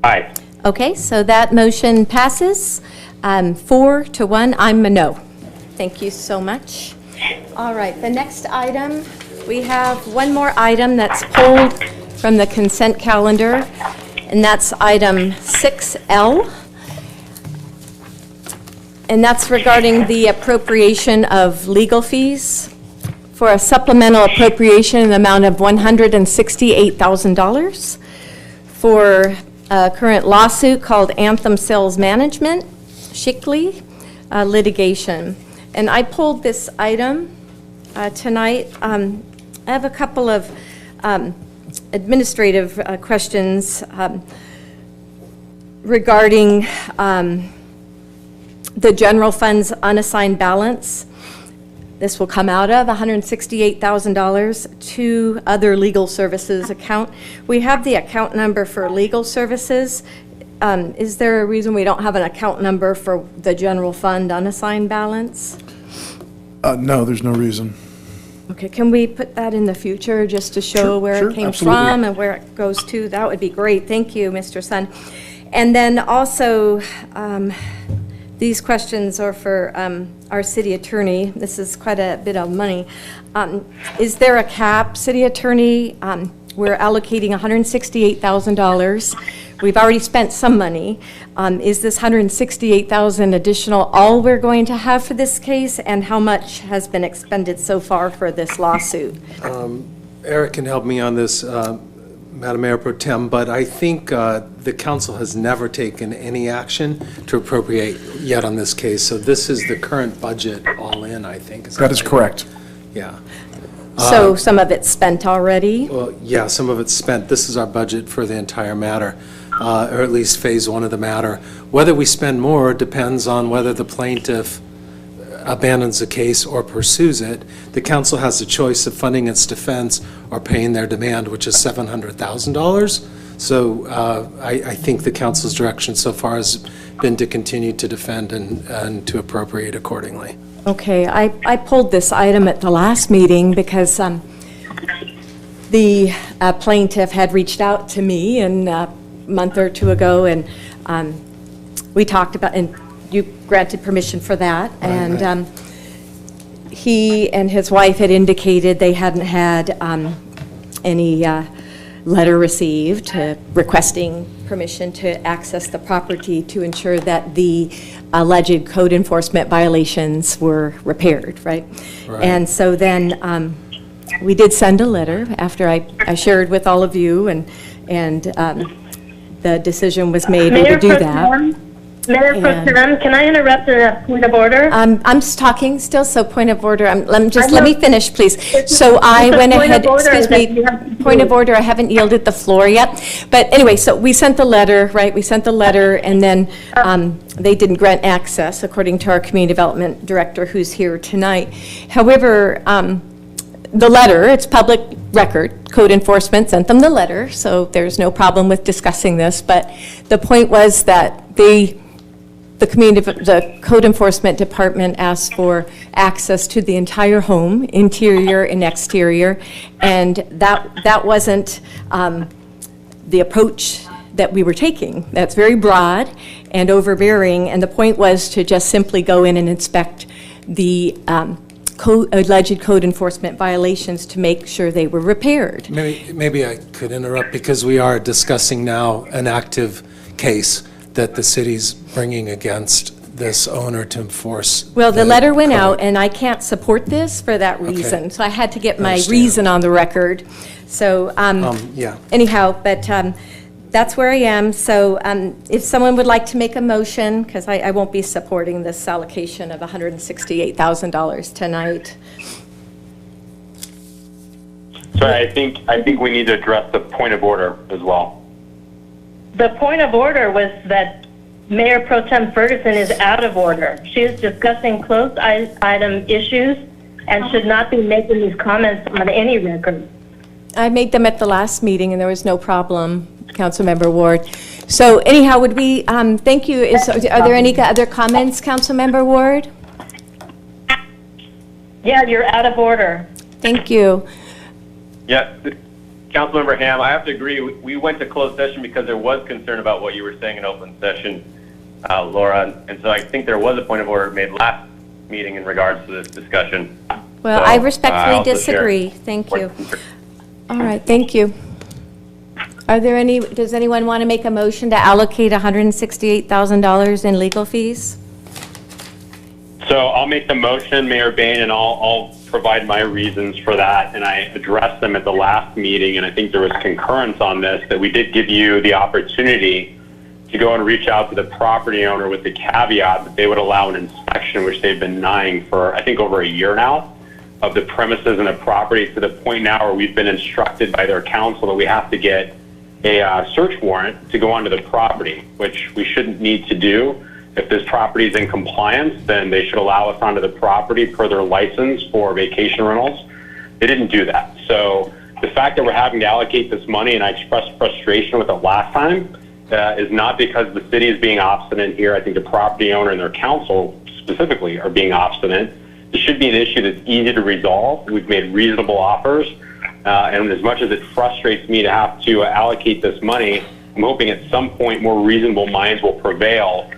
Aye. Okay, so that motion passes 4-1. I'm a no. Thank you so much. All right, the next item, we have one more item that's pulled from the consent calendar, and that's item 6L. And that's regarding the appropriation of legal fees for a supplemental appropriation in the amount of $168,000 for a current lawsuit called Anthem Sales Management, Shickley litigation. And I pulled this item tonight. I have a couple of administrative questions regarding the general fund's unassigned balance. This will come out of $168,000 to other legal services account. We have the account number for legal services. Is there a reason we don't have an account number for the general fund unassigned balance? No, there's no reason. Okay, can we put that in the future just to show Sure, where sure, it came absolutely. from and where it goes to? That would be great. Thank you, Mr. Sun. And then also, these questions are for our city attorney. This is quite a bit of money. Is there a cap, city attorney? We're allocating $168,000. We've already spent some money. Is this $168,000 additional all we're going to have for this case? And how much has been expended so far for this lawsuit? Eric can help me on this, Madam Mayor Pro Tem, but I think the council has never taken any action to appropriate yet on this case. So this is the current budget all in, I think. That is right? correct. Yeah. So some of it's spent already? Well, yeah, some of it's spent. This is our budget for the entire matter, or at least phase one of the matter. Whether we spend more depends on whether the plaintiff abandons the case or pursues it. The council has the choice of funding its defense or paying their demand, which is $700,000. So I think the council's direction so far has been to continue to defend and to appropriate accordingly. Okay, I pulled this item at the last meeting because the plaintiff had reached out to me a month or two ago, and we talked about, and you granted permission for that. And he and his wife had indicated they hadn't had any letter received requesting permission to access the property to ensure that the alleged code enforcement violations were repaired, right? And so then we did send a letter after I shared with all of you, and the decision was made to do that. Mayor Pro Tem, can I interrupt in a point of order? I'm just talking still, so point of order. Let me finish, please. So I went ahead, excuse me, point of order, I haven't yielded the floor yet. But anyway, so we sent the letter, right? We sent the letter, and then they didn't grant access, according to our community development director, who's here tonight. However, the letter, it's public record, code enforcement sent them the letter, so there's no problem with discussing this. But the point was that the code enforcement department asked for access to the entire home, interior and exterior, and that wasn't the approach that we were taking. That's very broad and overbearing, and the point was to just simply go in and inspect the alleged code enforcement violations to make sure they were repaired. Maybe I could interrupt, because we are discussing now an active case that the city's bringing against this owner to enforce. Well, the letter went out, and I can't support this for that reason. So I had to get my reason on the record. So yeah. Anyhow, but that's where I am. So if someone would like to make a motion, because I won't be supporting this allocation of $168,000 tonight. Sorry, I think we need to address the point of order as well. The point of order was that Mayor Pro Tem Ferguson is out of order. She is discussing closed item issues and should not be making these comments on any record. I made them at the last meeting, and there was no problem, Councilmember Ward. So anyhow, would we, thank you. Are there any other comments, Councilmember Ward? Yeah, you're out of order. Thank you. Yeah, Councilmember Ham, I have to agree. We went to closed session because there was concern about what you were saying in open session, Laura, and so I think there was a point of order made last meeting in regards to this discussion. Well, so, I respectfully disagree. Thank you. All right, thank you. Are there any, does anyone want to make a motion to allocate $168,000 in legal fees? So I'll make the motion, Mayor Bain, and I'll provide my reasons for that. And I addressed them at the last meeting, and I think there was concurrence on this, that we did give you the opportunity to go and reach out to the property owner with the caveat that they would allow an inspection, which they've been denying for, I think, over a year now, of the premises and the property, to the point now where we've been instructed by their counsel that we have to get a search warrant to go onto the property, which we shouldn't need to do. If this property is in compliance, then they should allow us onto the property per their license for vacation rentals. They didn't do that. So the fact that we're having to allocate this money, and I expressed frustration with it last time, is not because the city is being obstinate here. I think the property owner and their counsel specifically are being obstinate. This should be an issue that's easy to resolve. We've made reasonable offers. And as much as it frustrates me to have to allocate this money, I'm hoping at some point more reasonable minds will prevail,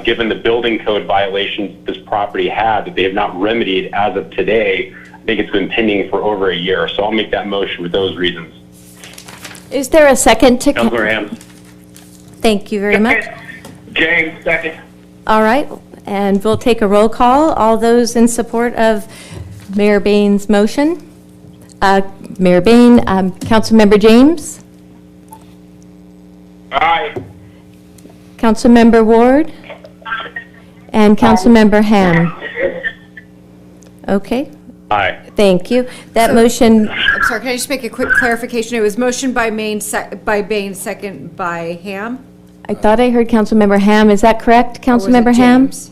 given the building code violations this property had that they have not remedied as of today. I think it's been pending for over a year. So I'll make that motion with those reasons. Is there a second to? Councilor Ham. Thank you very much. James, second. All right, and we'll take a roll call. All those in support of Mayor Bain's motion? Mayor Bain, Councilmember James? Aye. Councilmember Ward? And Councilmember Ham? Okay, Aye. thank you. That motion, I'm sorry, can I just make a quick clarification? It was motion by Bain, second by Ham? I thought I heard Councilmember Ham. Is that correct, Or was it Councilmember Ham? James?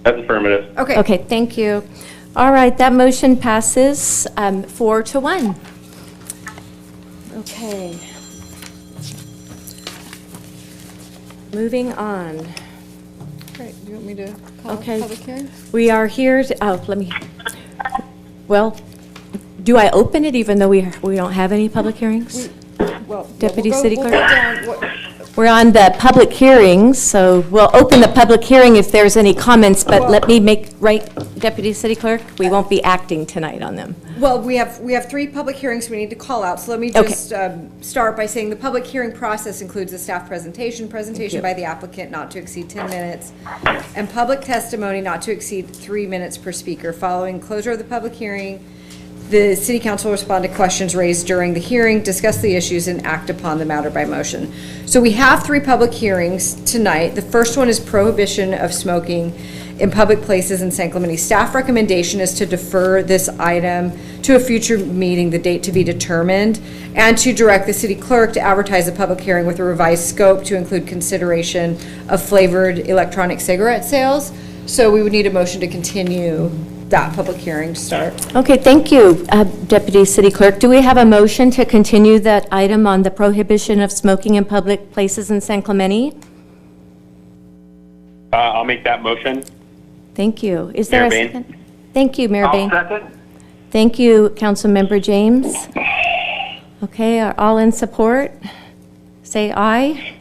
That's affirmative. Okay. Okay, thank you. All right, that motion passes 4-1. Okay. moving on. Great, do you want me to call Okay. public hearing? We are here, well, do I open it even though we don't have any public hearings? Well, Deputy we'll go- City we'll Clerk? go down what- We're on the public hearings, so we'll open the public hearing if there's any comments, but let me make, right, Deputy City Clerk? We won't be acting tonight on them. Well, we have 3 public hearings we need to call out, so let me Okay. just start by saying the public hearing process includes a staff presentation you. by the applicant not to exceed 10 minutes, and public testimony not to exceed 3 minutes per speaker. Following closure of the public hearing, the city council will respond to questions raised during the hearing, discuss the issues, and act upon the matter by motion. So we have 3 public hearings tonight. The first one is prohibition of smoking in public places in San Clemente. Staff recommendation is to defer this item to a future meeting, the date to be determined, and to direct the city clerk to advertise a public hearing with a revised scope to include consideration of flavored electronic cigarette sales. So we would need a motion to continue that public hearing to start. Okay, thank you, Deputy City Clerk. Do we have a motion to continue that item on the prohibition of smoking in public places in San Clemente? I'll make that motion. Thank you. Is there Mayor a Bain? second? Thank you, Mayor Bain. second. Thank you, Councilmember James. Okay, are all in support? Say aye.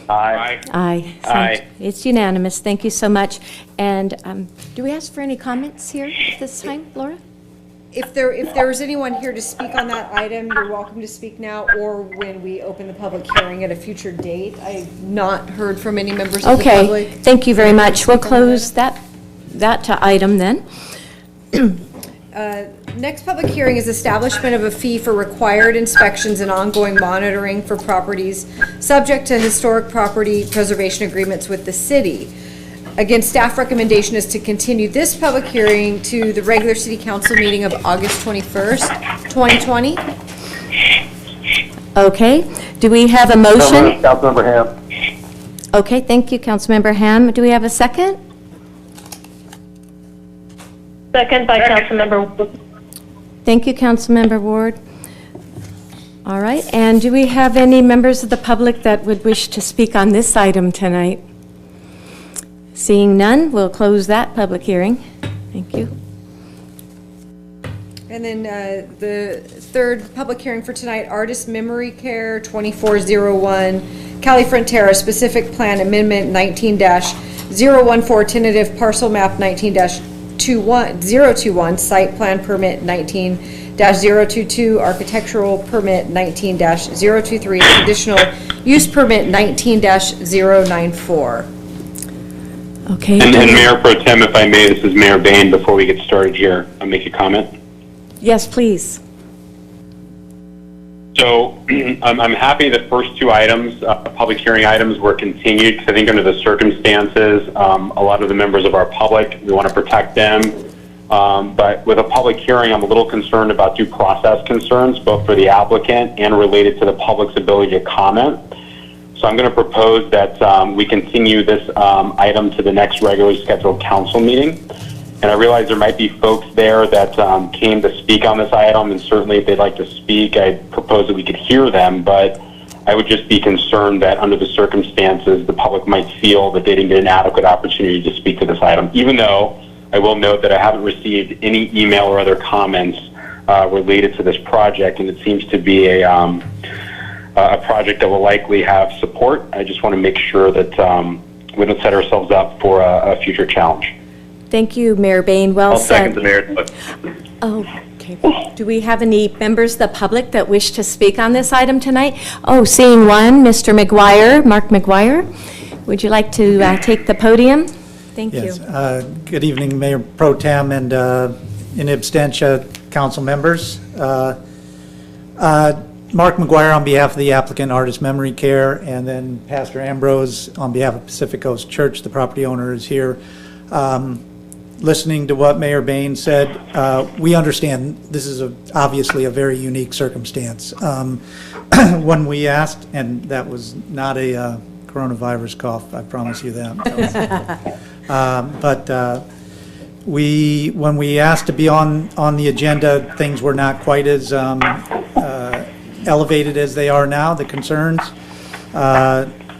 Aye. Aye. Aye. It's unanimous. Thank you so much. And do we ask for any comments here this time, Laura? If there's anyone here to speak on that item, you're welcome to speak now or when we open the public hearing at a future date. I've not heard from any members of the public. Okay, thank you very much. We'll close that item then. Next public hearing is establishment of a fee for required inspections and ongoing monitoring for properties subject to historic property preservation agreements with the city. Again, staff recommendation is to continue this public hearing to the regular city council meeting of August 21st, 2020. Okay, do we have a motion? Councilmember Ham. Okay, thank you, Councilmember Ham. Do we have a second? Second by Councilmember Wood. Thank you, Councilmember Ward. All right, and do we have any members of the public that would wish to speak on this item tonight? Seeing none, we'll close that public hearing. Thank you. And then the third public hearing for tonight, Artis Memory Care, 2401, Calle, Frontera, specific plan amendment 19-014, tentative parcel map 19-021, site plan permit 19-022, architectural permit 19-023, conditional use permit 19-094. Okay. And Mayor Pro Tem, if I may, this is Mayor Bain. Before we get started here, I'll make a comment. Yes, please. So I'm happy the first 2 items, public hearing items, were continued because I think under the circumstances, a lot of the members of our public, we want to protect them. But with a public hearing, I'm a little concerned about due process concerns, both for the applicant and related to the public's ability to comment. So I'm going to propose that we continue this item to the next regularly scheduled council meeting. And I realize there might be folks there that came to speak on this item, and certainly if they'd like to speak, I propose that we could hear them, but I would just be concerned that under the circumstances, the public might feel that they didn't get an adequate opportunity to speak to this item, even though I will note that I haven't received any email or other comments related to this project, and it seems to be a project that will likely have support. I just want to make sure that we don't set ourselves up for a future challenge. Thank you, Mayor Bain. Well I'll said. second the mayor. Oh, okay. Do we have any members of the public that wish to speak on this item tonight? Oh, seeing one, Mr. McGuire, Mark McGuire. Would you like to take the podium? Thank you. Yes. Good evening, Mayor Pro Tem and in absentia council members. Mark McGuire on behalf of the applicant Artis Memory Care, and then Pastor Ambrose on behalf of Pacific Coast Church, the property owner, is here. Listening to what Mayor Bain said, we understand this is obviously a very unique circumstance. When we asked, and that was not a coronavirus cough, I promise you that. When we asked to be on the agenda, things were not quite as elevated as they are now, the concerns.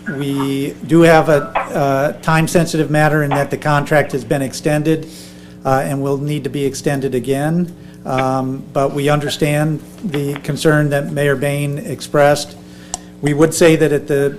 We do have a time-sensitive matter in that the contract has been extended and will need to be extended again. But we understand the concern that Mayor Bain expressed. We would say that at the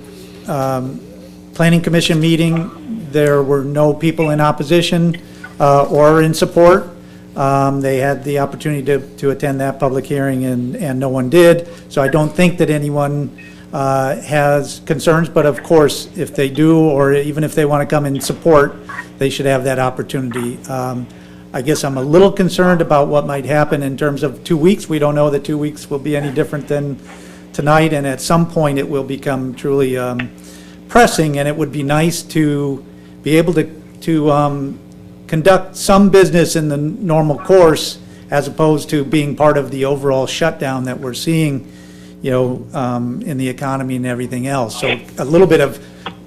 Planning Commission meeting, there were no people in opposition or in support. They had the opportunity to attend that public hearing, and no one did. So I don't think that anyone has concerns, but of course, if they do, or even if they want to come and support, they should have that opportunity. I guess I'm a little concerned about what might happen in terms of 2 weeks. We don't know that 2 weeks will be any different than tonight, and at some point it will become truly pressing, and it would be nice to be able to conduct some business in the normal course as opposed to being part of the overall shutdown that we're seeing, in the economy and everything else. So a little bit of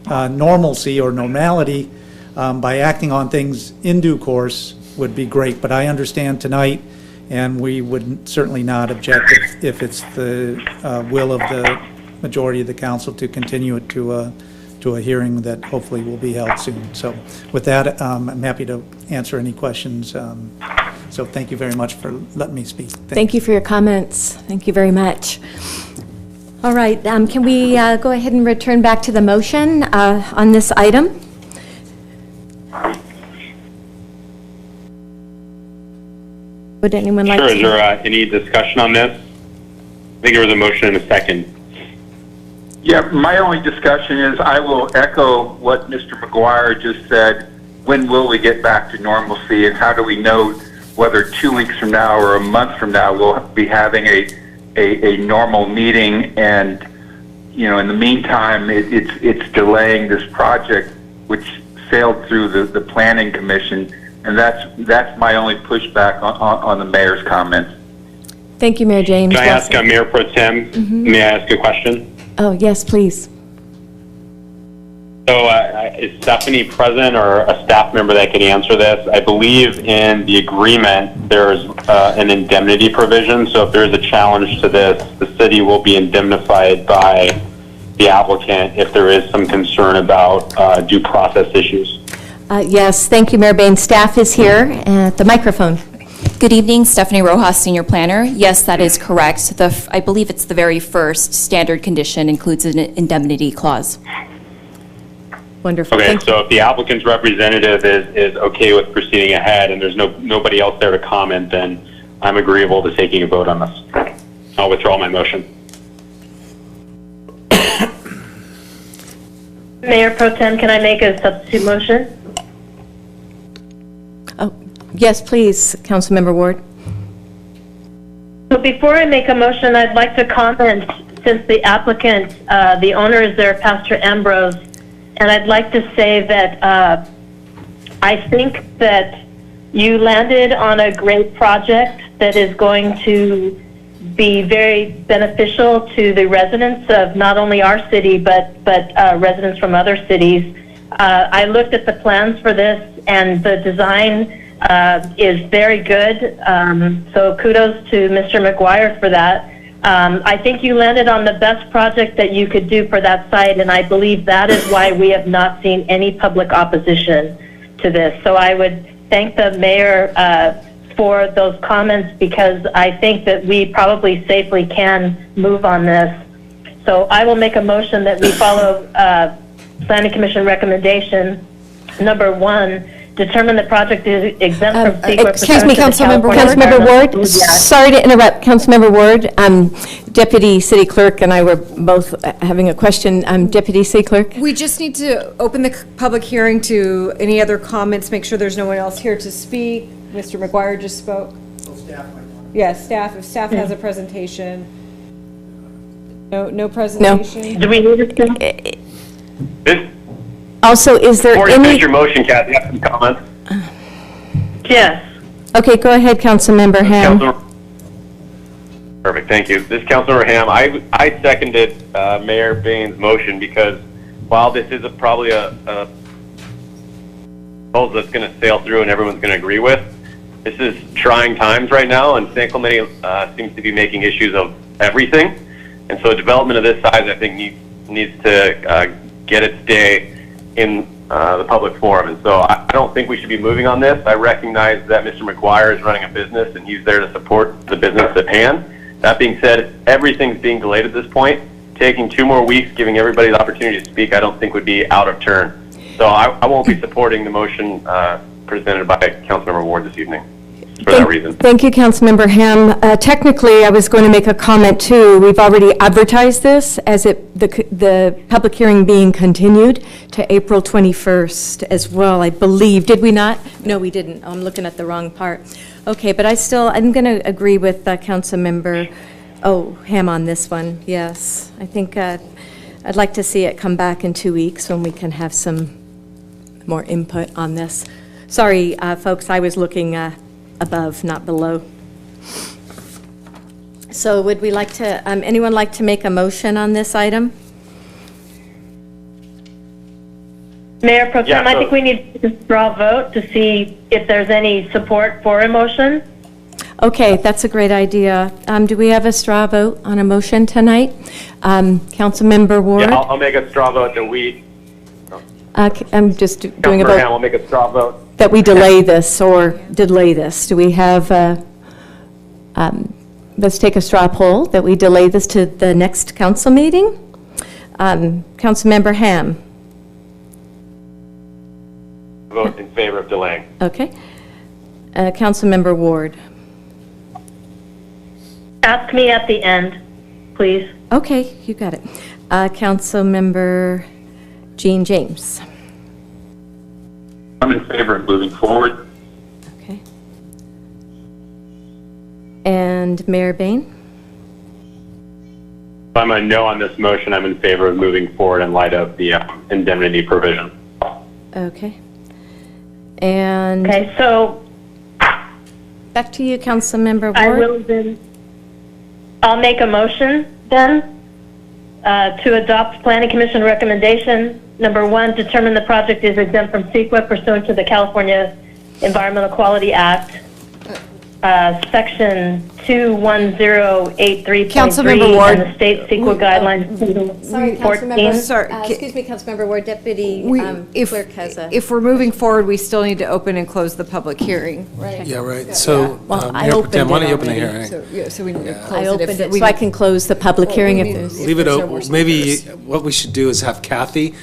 normalcy or normality by acting on things in due course would be great. But I understand tonight, and we would certainly not object if it's the will of the majority of the council to continue it to a hearing that hopefully will be held soon. So with that, I'm happy to answer any questions. So thank you very much for letting me speak. Thank you for your comments. Thank you very much. All right, can we go ahead and return back to the motion on this item? Would anyone like Sure. to? Is there any discussion on this? I think there was a motion and a second. Yeah, my only discussion is I will echo what Mr. McGuire just said. When will we get back to normalcy, and how do we know whether 2 weeks from now or a month from now we'll be having a normal meeting? And in the meantime, it's delaying this project, which sailed through the Planning Commission, and that's my only pushback on the mayor's comments. Thank you, Mayor James. Can I ask Mayor Pro Tem? May I ask a question? Oh, yes, please. So is Stephanie present, or a staff member that could answer this? I believe in the agreement there's an indemnity provision, so if there is a challenge to this, the city will be indemnified by the applicant if there is some concern about due process issues. Yes, thank you, Mayor Bain. Staff is here at the microphone. Good evening, Stephanie Rojas, Senior Planner. Yes, that is correct. I believe it's the very first standard condition includes an indemnity clause. Wonderful. Okay, so if the applicant's representative is okay with proceeding ahead and there's nobody else there to comment, then I'm agreeable to taking a vote on this. I'll withdraw my motion. Mayor Pro Tem, can I make a substitute motion? Oh, yes, please, Councilmember Ward. So before I make a motion, I'd like to comment, since the applicant, the owner is there, Pastor Ambrose, and I'd like to say that I think that you landed on a great project that is going to be very beneficial to the residents of not only our city, but residents from other cities. I looked at the plans for this, and the design is very good. So kudos to Mr. McGuire for that. I think you landed on the best project that you could do for that site, and I believe that is why we have not seen any public opposition to this. So I would thank the mayor for those comments, because I think that we probably safely can move on this. So I will make a motion that we follow Planning Commission recommendation number 1, determine the project is exempt from secret. Excuse me, Councilmember Ward. Sorry to interrupt, Councilmember Ward. Deputy City Clerk and I were both having a question. Deputy City Clerk. We just need to open the public hearing to any other comments, make sure there's no one else here to speak. Mr. McGuire just spoke. Yes, staff, if staff has a presentation. No presentation? Do we need to? Also, is there Before you any? finish your motion, Kathy, you have some comments? Yes. Okay, go ahead, Councilmember Ham. Perfect, thank you. This is Councilmember Ham. I seconded Mayor Bain's motion because while this is probably a proposal that's going to sail through and everyone's going to agree with, this is trying times right now, and San Clemente seems to be making issues of everything. And so a development of this size, I think, needs to get its day in the public forum. And so I don't think we should be moving on this. I recognize that Mr. McGuire is running a business and he's there to support the business at hand. That being said, everything's being delayed at this point. Taking 2 more weeks, giving everybody the opportunity to speak, I don't think would be out of turn. So I won't be supporting the motion presented by Councilmember Ward this evening for that reason. Thank you, Councilmember Ham. Technically, I was going to make a comment too. We've already advertised this as the public hearing being continued to April 21st as well, I believe. Did we not? No, we didn't. I'm looking at the wrong part. Okay, but I'm going to agree with Councilmember Ham on this one. Yes, I think I'd like to see it come back in 2 weeks when we can have some more input on this. Sorry, folks, I was looking above, not below. So would we like to, anyone like to make a motion on this item? Mayor Pro Tem, I think we need to take a straw vote to see if there's any support for a motion. Okay, that's a great idea. Do we have a straw vote on a motion tonight? Councilmember Ward? Yeah, I'll make a straw vote that we... I'm just doing a vote. I'll make a straw vote. That we delay this or delay this. Do we have, let's take a straw poll that we delay this to the next council meeting. Councilmember Ham? Vote in favor of delaying. Okay. Councilmember Ward? Ask me at the end, please. Okay, you got it. Councilmember Jean James? I'm in favor of moving forward. Okay. And Mayor Bain? If I'm a no on this motion, I'm in favor of moving forward in light of the indemnity provision. Okay. And Okay, so back to you, Councilmember Ward. I will then, I'll make a motion then to adopt Planning Commission recommendation. Number 1, determine the project is exempt from CEQA pursuant to the California Environmental Quality Act, Section 21083.3 Councilmember Ward. and the state CEQA guidelines. Sorry, 14. Councilmember. Excuse me, Councilmember Ward. Deputy Clerk has a. If we're moving forward, we still need to open and close the public hearing. Right. Yeah, right. So, Well, I Mayor Pro opened Tem, why don't it you open the already. hearing? So we need to close I it. opened if it we so I need- can close the public hearing if there's. Leave it there's no open. more Maybe speakers. what we should do is have Kathy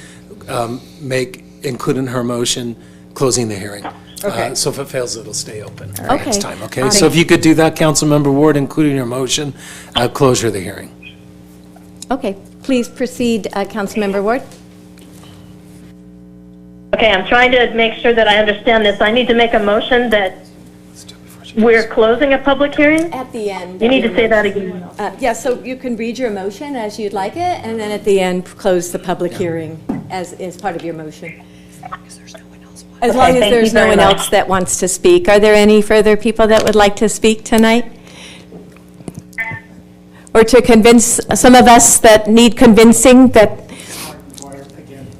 include in her motion, closing the hearing. Okay. So if it fails, it'll stay open Okay. next time, okay? So if you could do that, Councilmember Ward, including your motion, closure of the hearing. Okay, please proceed, Councilmember Ward. Okay, I'm trying to make sure that I understand this. I need to make a motion that we're closing a public hearing? At the end. You need to say that again. Yeah, so you can read your motion as you'd like it, and then at the end, close the public hearing as part of your motion. As long as thank there's you no very one much. else that wants to speak. Are there any further people that would like to speak tonight? Or to convince some of us that need convincing that,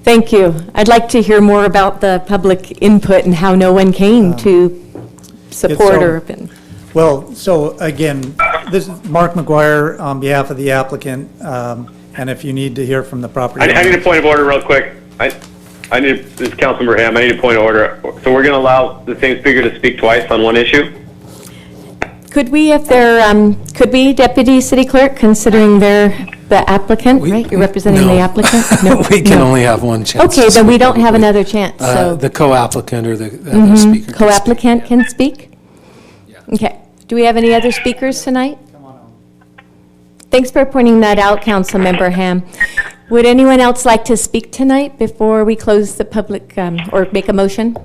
thank you. I'd like to hear more about the public input and how no one came to support or. Well, so again, this is Mark McGuire on behalf of the applicant, and if you need to hear from the property. I need a point of order real quick. This is Councilmember Ham. I need a point of order. So we're going to allow the same speaker to speak twice on one issue? Could we, could we, Deputy City Clerk, considering they're the applicant, right? You're representing the applicant? No. We can only have one chance. Okay, to then we speak don't have publicly. another chance, so. The co-applicant or the speaker. can Co-applicant can speak? Okay. Do we have any other speakers tonight? Thanks for pointing that out, Councilmember Ham. Would anyone else like to speak tonight before we close the public, or make a motion?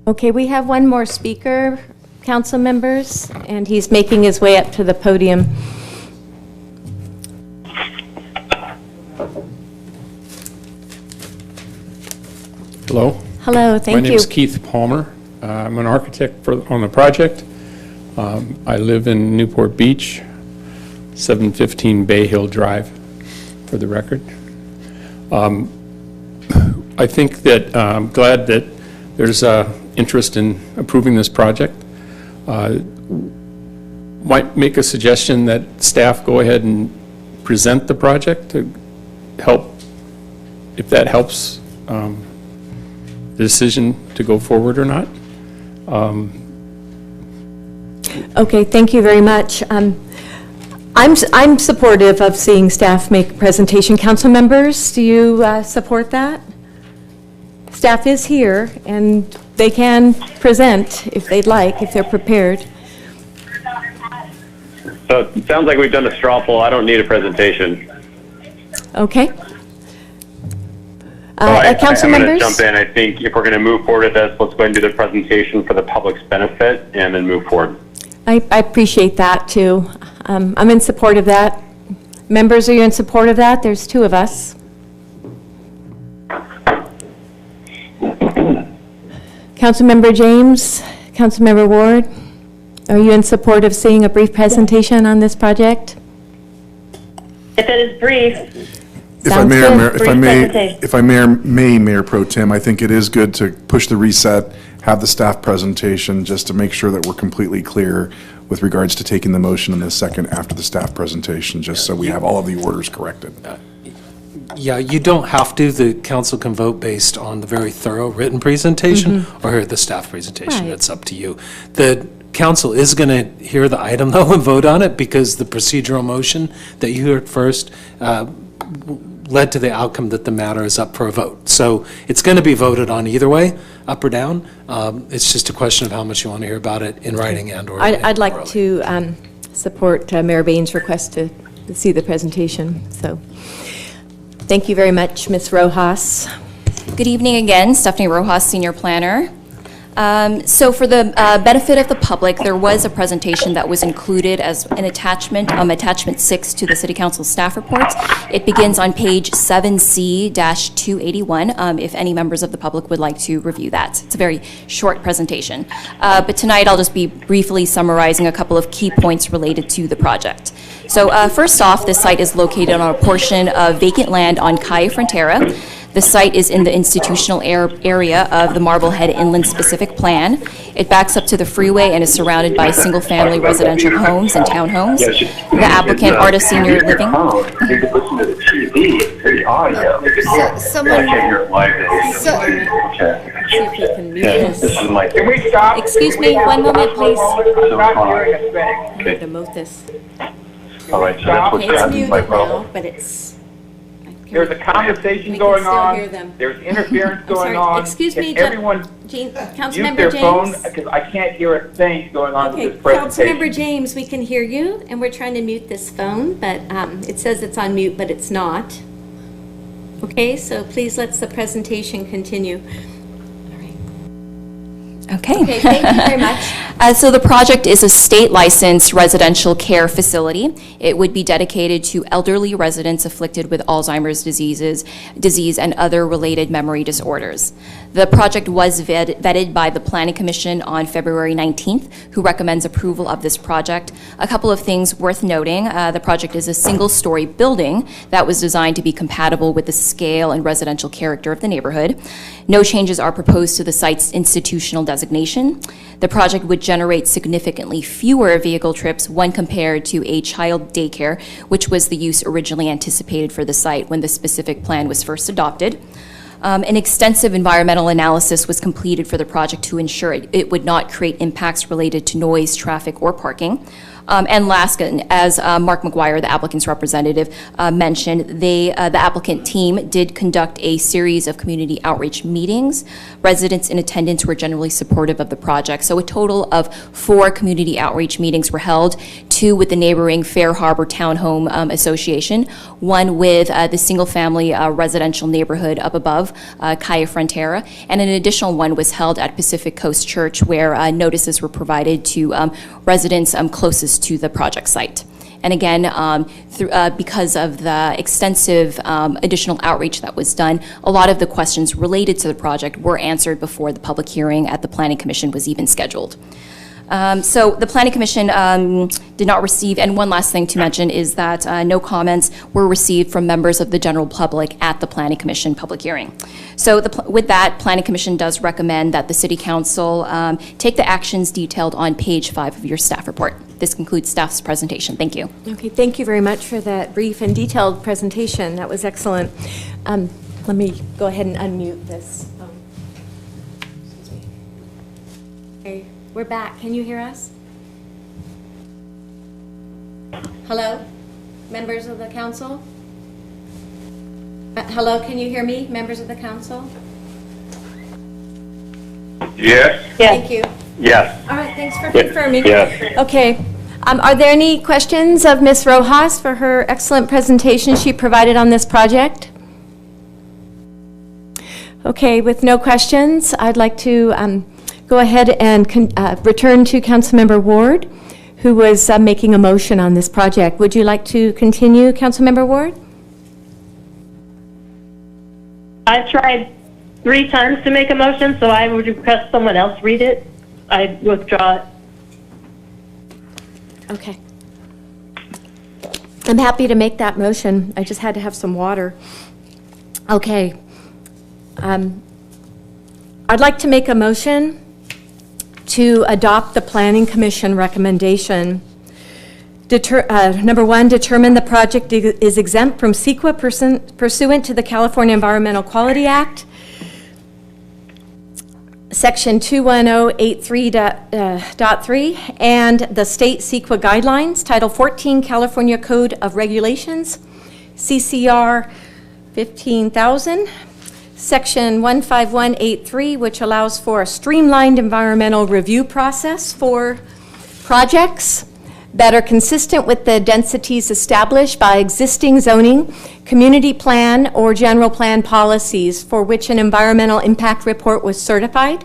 Okay, we have one more speaker, council members, and he's making his way up to the podium. Hello. Hello, thank you. My name is Keith Palmer. I'm an architect on the project. I live in Newport Beach, 715 Bay Hill Drive, for the record. I think that I'm glad that there's interest in approving this project. Might make a suggestion that staff go ahead and present the project to help, if that helps the decision to go forward or not. Okay, thank you very much. I'm supportive of seeing staff make a presentation. Council members, do you support that? Staff is here, and they can present if they'd like, if they're prepared. So it sounds like we've done a straw poll. I don't need a presentation. Okay. Council members? I'm going to jump in. I think if we're going to move forward with this, let's go ahead and do the presentation for the public's benefit and then move forward. I appreciate that, too. I'm in support of that. Members, are you in support of that? There's two of us. Councilmember James, Councilmember Ward, are you in support of seeing a brief presentation on this project? If it is brief, If I may, Mayor Pro Tem, I think it is good to push the reset, have the staff presentation, just to make sure that we're completely clear with regards to taking the motion in a second after the staff presentation, just so we have all of the orders corrected. Yeah, you don't have to. The council can vote based on the very thorough written presentation or the staff presentation. Right. It's up to you. The council is going to hear the item, though, and vote on it, because the procedural motion that you heard first led to the outcome that the matter is up for a vote. So it's going to be voted on either way, up or down. It's just a question of how much you want to hear about it in writing and or I'd like orally. to support Mayor Bain's request to see the presentation. So thank you very much, Ms. Rojas. Good evening again, Stephanie Rojas, Senior Planner. So for the benefit of the public, there was a presentation that was included as an attachment, attachment 6 to the City Council staff reports. It begins on page 7C-281, if any members of the public would like to review that. It's a very short presentation. But tonight I'll just be briefly summarizing a couple of key points related to the project. So first off, this site is located on a portion of vacant land on Calle Frontera. The site is in the institutional area of the Marblehead Inland Specific Plan. It backs up to the freeway and is surrounded by single-family residential homes and townhomes. The applicant, Artis Senior Living. You can listen to the TV, to the audio. Someone, See if we can mute this. This is my. Can we stop? Excuse me, one moment, please. Not hearing a thing. I have to mute this. All right, so that's what's It's happening, muted my now, problem. but it's. There's a conversation We can going still on. hear them. There's interference I'm going sorry, on. excuse me, Can everyone Use use Councilmember their phone, James. because I can't hear a thing going on Okay, with this presentation. Councilmember James, we can hear you, and we're trying to mute this phone, but it says it's on mute, but it's not. Okay, so please let the presentation continue. Okay. Okay, thank you very much. So the project is a state-licensed residential care facility. It would be dedicated to elderly residents afflicted with Alzheimer's disease and other related memory disorders. The project was vetted by the Planning Commission on February 19th, who recommends approval of this project. A couple of things worth noting. The project is a single-story building that was designed to be compatible with the scale and residential character of the neighborhood. No changes are proposed to the site's institutional designation. The project would generate significantly fewer vehicle trips when compared to a child daycare, which was the use originally anticipated for the site when the specific plan was first adopted. An extensive environmental analysis was completed for the project to ensure it would not create impacts related to noise, traffic, or parking. And last, as Mark McGuire, the applicant's representative, mentioned, the applicant team did conduct a series of community outreach meetings. Residents in attendance were generally supportive of the project. So a total of 4 community outreach meetings were held, 2 with the neighboring Fair Harbor Townhome Association, 1 with the single-family residential neighborhood up above, Calle Frontera, and an additional one was held at Pacific Coast Church, where notices were provided to residents closest to the project site. And again, because of the extensive additional outreach that was done, a lot of the questions related to the project were answered before the public hearing at the Planning Commission was even scheduled. So the Planning Commission did not receive, and one last thing to mention is that no comments were received from members of the general public at the Planning Commission public hearing. So with that, Planning Commission does recommend that the City Council take the actions detailed on page 5 of your staff report. This concludes staff's presentation. Thank you. Okay, thank you very much for that brief and detailed presentation. That was excellent. Let me go ahead and unmute this. Excuse me. Okay, we're back. Can you hear us? Hello? Members of the council? Hello, can you hear me, members of the council? Yes. Thank you. Yes. All right, thanks for confirming. Yes. Okay. Are there any questions of Ms. Rojas for her excellent presentation she provided on this project? Okay, with no questions, I'd like to go ahead and return to Councilmember Ward, who was making a motion on this project. Would you like to continue, Councilmember Ward? I've tried 3 times to make a motion, so I would request someone else read it. I withdraw it. Okay. I'm happy to make that motion. I just had to have some water. Okay. I'd like to make a motion to adopt the Planning Commission recommendation. Number 1, determine the project is exempt from CEQA pursuant to the California Environmental Quality Act, Section 21083.3, and the state CEQA guidelines, Title 14 California Code of Regulations, CCR 15,000, Section 15183, which allows for a streamlined environmental review process for projects that are consistent with the densities established by existing zoning, community plan, or general plan policies for which an environmental impact report was certified.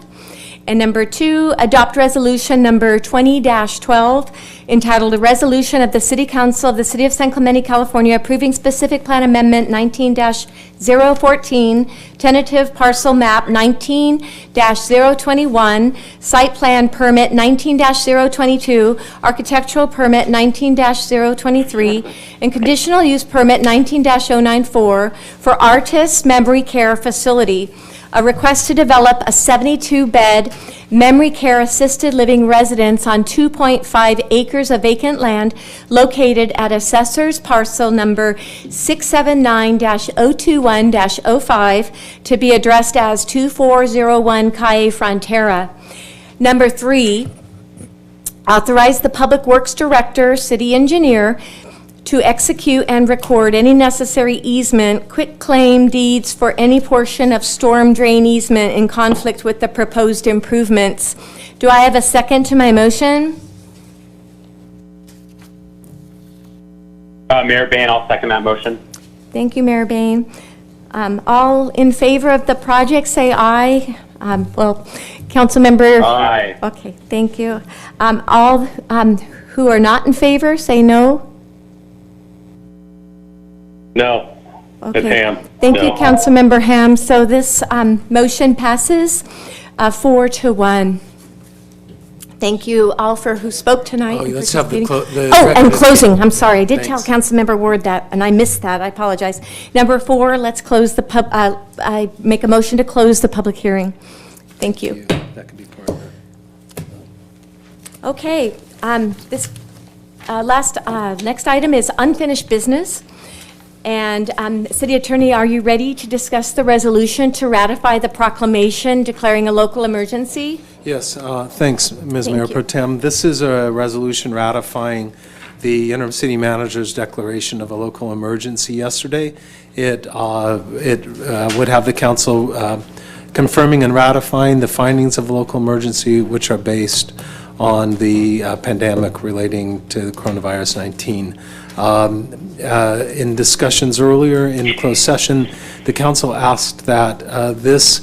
And number 2, adopt resolution number 20-12, entitled A Resolution of the City Council of the City of San Clemente, California, approving specific plan amendment 19-014, tentative parcel map 19-021, site plan permit 19-022, architectural permit 19-023, and conditional use permit 19-094 for Artis Memory Care Facility. A request to develop a 72-bed memory care assisted living residence on 2.5 acres of vacant land located at Assessor's Parcel number 679-021-05 to be addressed as 2401 Calle, Frontera. Number 3, authorize the Public Works Director, City Engineer, to execute and record any necessary easement, quitclaim deeds for any portion of storm drain easement in conflict with the proposed improvements. Do I have a second to my motion? Mayor Bain, I'll second that motion. Thank you, Mayor Bain. All in favor of the project, say aye. Well, Councilmember. Aye. Okay, thank you. All who are not in favor, say no. No. Okay. It's Ham. Thank No. you, Councilmember Ham. So this motion passes 4-1. Thank you all for who spoke tonight. Oh, and let's have the participating. And closing. I'm sorry. I did tell Thanks. Councilmember Ward that, and I missed that. I apologize. Number 4, let's close the I make a motion to close the public hearing. Thank you. That could be part of it. Okay. This next item is unfinished business. And City Attorney, are you ready to discuss the resolution to ratify the proclamation declaring a local emergency? Yes, thanks, Ms. Thank Mayor you. Pro Tem. This is a resolution ratifying the interim city manager's declaration of a local emergency yesterday. It would have the council confirming and ratifying the findings of a local emergency, which are based on the pandemic relating to the coronavirus 19. In discussions earlier in closed session, the council asked that this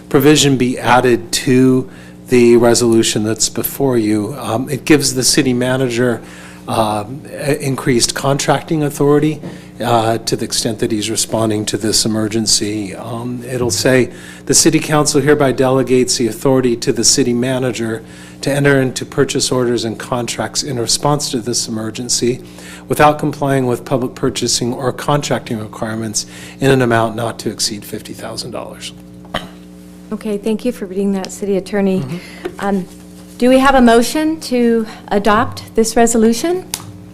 provision be added to the resolution that's before you. It gives the city manager increased contracting authority to the extent that he's responding to this emergency. It'll say, the city council hereby delegates the authority to the city manager to enter into purchase orders and contracts in response to this emergency without complying with public purchasing or contracting requirements in an amount not to exceed $50,000. Okay, thank you for reading that, City Attorney. Do we have a motion to adopt this resolution?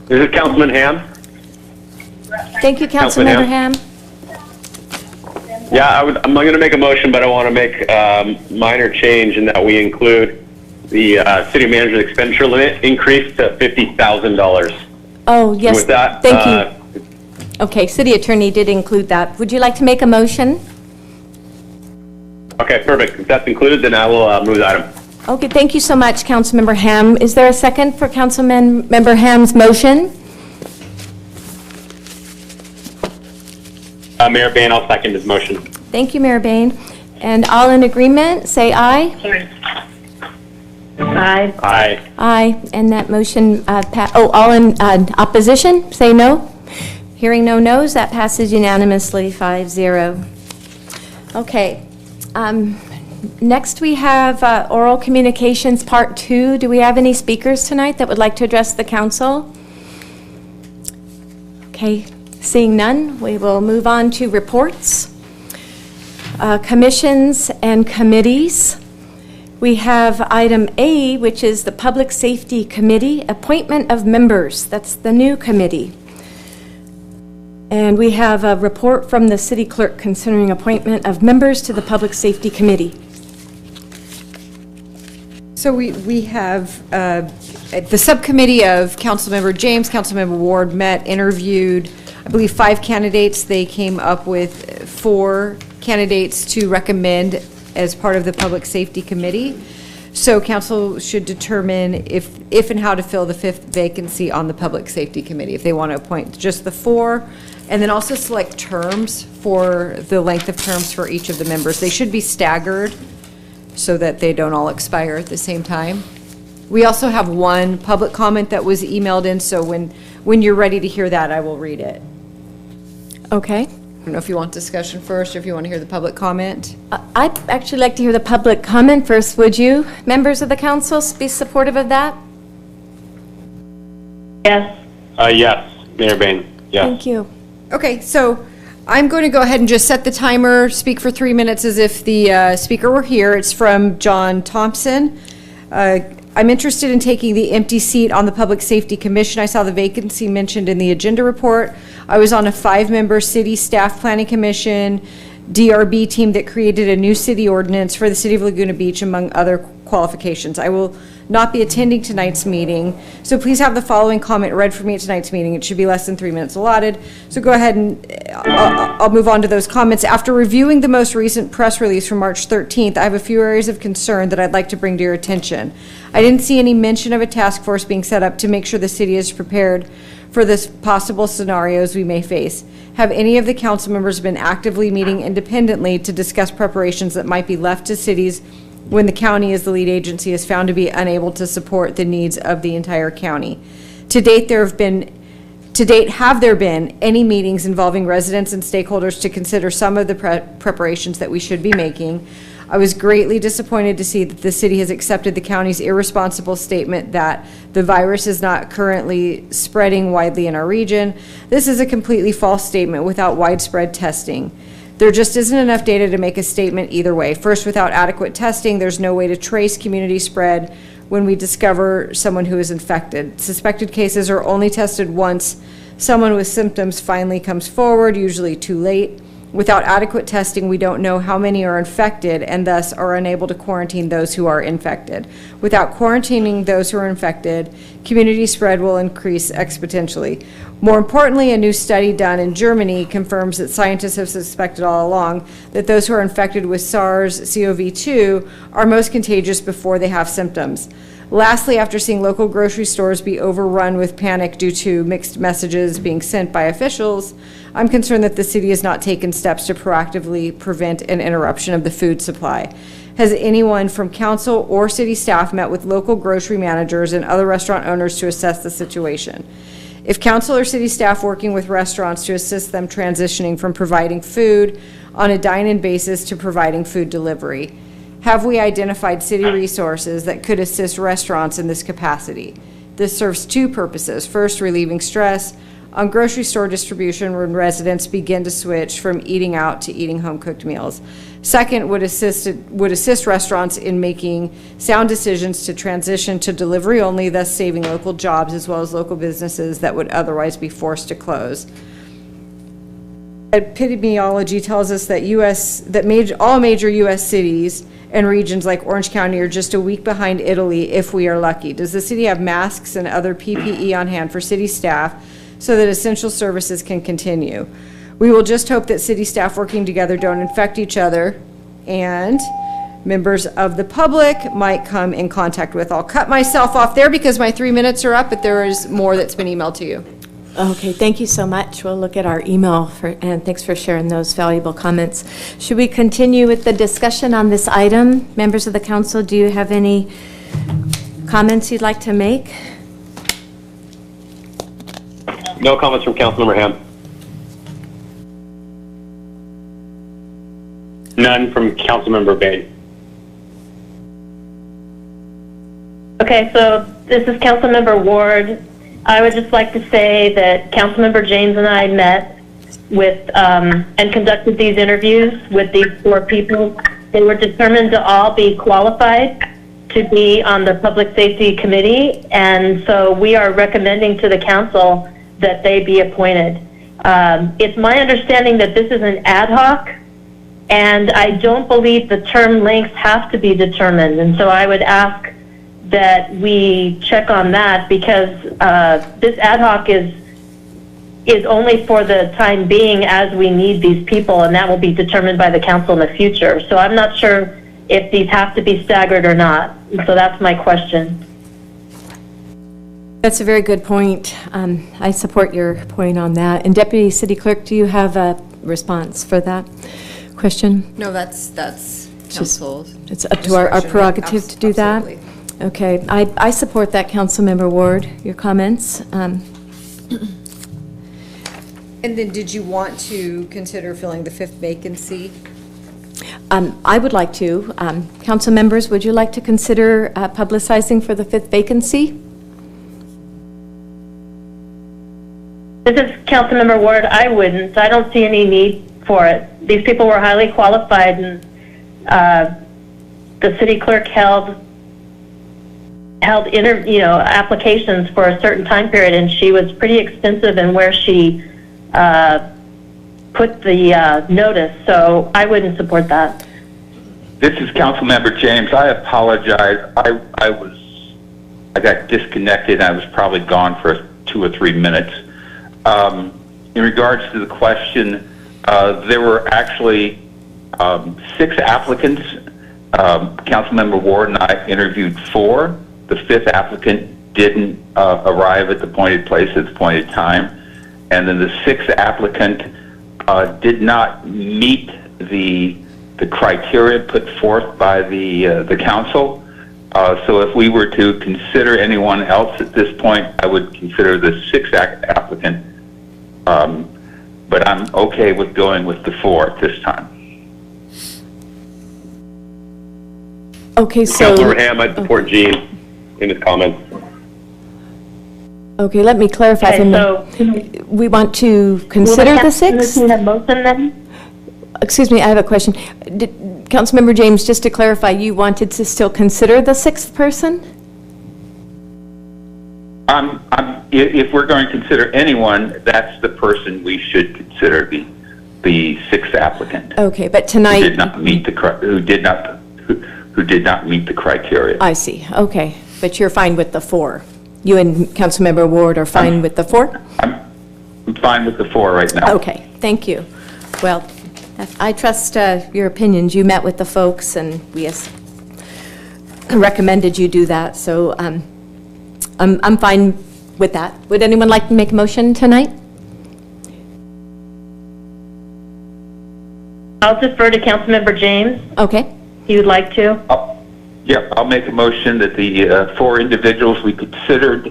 This is Councilman Ham. Thank you, Councilman Councilmember Ham. Yeah, I'm going to make a motion, but I want to make minor change in that we include the city manager's expenditure limit increase to $50,000. Oh, yes. With that, thank you. Okay, City Attorney did include that. Would you like to make a motion? Okay, perfect. If that's included, then I will move the item. Okay, thank you so much, Councilmember Ham. Is there a second for Councilmember Ham's motion? Mayor Bain, I'll second his motion. Thank you, Mayor Bain. And all in agreement, say aye. Aye. Aye. Aye, and that motion, all in opposition, say no. Hearing no no's, that passes unanimously, 5-0. Okay, next we have oral communications, part 2. Do we have any speakers tonight that would like to address the council? Okay, seeing none, we will move on to reports. Commissions and committees. We have item A, which is the Public Safety Committee, appointment of members. That's the new committee. And we have a report from the city clerk concerning appointment of members to the Public Safety Committee. So we have the subcommittee of Councilmember James, Councilmember Ward met, interviewed, I believe, 5 candidates. They came up with 4 candidates to recommend as part of the Public Safety Committee. So council should determine if and how to fill the 5th vacancy on the Public Safety Committee, if they want to appoint just the 4, and then also select terms for the length of terms for each of the members. They should be staggered so that they don't all expire at the same time. We also have 1 public comment that was emailed in, so when you're ready to hear that, I will read it. Okay. I don't know if you want discussion first or if you want to hear the public comment. I'd actually like to hear the public comment first. Would you, members of the council, be supportive of that? Yes. Yes, Mayor Bain. Yes. Thank you. Okay, so I'm going to go ahead and just set the timer, speak for 3 minutes as if the speaker were here. It's from John Thompson. I'm interested in taking the empty seat on the Public Safety Commission. I saw the vacancy mentioned in the agenda report. I was on a 5-member city staff planning commission, DRB team that created a new city ordinance for the city of Laguna Beach, among other qualifications. I will not be attending tonight's meeting, so please have the following comment read for me at tonight's meeting. It should be less than 3 minutes allotted. So go ahead and I'll move on to those comments. After reviewing the most recent press release from March 13th, I have a few areas of concern that I'd like to bring to your attention. I didn't see any mention of a task force being set up to make sure the city is prepared for the possible scenarios we may face. Have any of the council members been actively meeting independently to discuss preparations that might be left to cities when the county as the lead agency is found to be unable to support the needs of the entire county? To date, have there been any meetings involving residents and stakeholders to consider some of the preparations that we should be making? I was greatly disappointed to see that the city has accepted the county's irresponsible statement that the virus is not currently spreading widely in our region. This is a completely false statement without widespread testing. There just isn't enough data to make a statement either way. First, without adequate testing, there's no way to trace community spread when we discover someone who is infected. Suspected cases are only tested once someone with symptoms finally comes forward, usually too late. Without adequate testing, we don't know how many are infected and thus are unable to quarantine those who are infected. Without quarantining those who are infected, community spread will increase exponentially. More importantly, a new study done in Germany confirms that scientists have suspected all along that those who are infected with SARS-CoV-2 are most contagious before they have symptoms. Lastly, after seeing local grocery stores be overrun with panic due to mixed messages being sent by officials, I'm concerned that the city has not taken steps to proactively prevent an interruption of the food supply. Has anyone from council or city staff met with local grocery managers and other restaurant owners to assess the situation? If council or city staff working with restaurants to assist them transitioning from providing food on a dine-in basis to providing food delivery? Have we identified city resources that could assist restaurants in this capacity? This serves two purposes. First, relieving stress on grocery store distribution when residents begin to switch from eating out to eating home-cooked meals. Second, would assist restaurants in making sound decisions to transition to delivery only, thus saving local jobs as well as local businesses that would otherwise be forced to close. Epidemiology tells us that all major U.S. cities and regions like Orange County are just a week behind Italy if we are lucky. Does the city have masks and other PPE on hand for city staff so that essential services can continue? We will just hope that city staff working together don't infect each other and members of the public might come in contact with. I'll cut myself off there because my 3 minutes are up, but there is more that's been emailed to you. Okay, thank you so much. We'll look at our email, and thanks for sharing those valuable comments. Should we continue with the discussion on this item? Members of the council, do you have any comments you'd like to make? No comments from Councilmember Ham. None from Councilmember Bain. Okay, so this is Councilmember Ward. I would just like to say that Councilmember James and I met with and conducted these interviews with these 4 people. They were determined to all be qualified to be on the Public Safety Committee, and so we are recommending to the council that they be appointed. It's my understanding that this is an ad hoc, and I don't believe the term lengths have to be determined, and so I would ask that we check on that, because this ad hoc is only for the time being as we need these people, and that will be determined by the council in the future. So I'm not sure if these have to be staggered or not. So that's my question. That's a very good point. I support your point on that. And Deputy City Clerk, do you have a response for that question? No, that's council's. It's up to our prerogative to do that? Absolutely. Okay, I support that, Councilmember Ward, your comments. And then did you want to consider filling the 5th vacancy? I would like to. Council members, would you like to consider publicizing for the 5th vacancy? This is Councilmember Ward. I wouldn't. I don't see any need for it. These people were highly qualified, and the city clerk held applications for a certain time period, and she was pretty extensive in where she put the notice. So I wouldn't support that. This is Councilmember James. I apologize. I got disconnected. I was probably gone for 2 or 3 minutes. In regards to the question, there were actually 6 applicants. Councilmember Ward and I interviewed 4. The 5th applicant didn't arrive at the appointed place at the appointed time. And then the 6th applicant did not meet the criteria put forth by the council. So if we were to consider anyone else at this point, I would consider the 6th applicant. But I'm okay with going with the 4 at this time. Okay, so... Councilmember Ham, I'd support Gene in his comments. Okay, let me clarify. Okay, so we want to consider the 6? Motion then? Excuse me, I have a question. Councilmember James, just to clarify, you wanted to still consider the 6th person? If we're going to consider anyone, that's the person we should consider the 6th applicant. Okay, but tonight... Who did not meet the criteria. I see, okay. But you're fine with the 4? You and Councilmember Ward are fine with the 4? I'm fine with the 4 right now. Okay, thank you. Well, I trust your opinions. You met with the folks, and we recommended you do that, so I'm fine with that. Would anyone like to make a motion tonight? I'll defer to Councilmember James. Okay. He would like to. I'll make a motion that the 4 individuals we considered,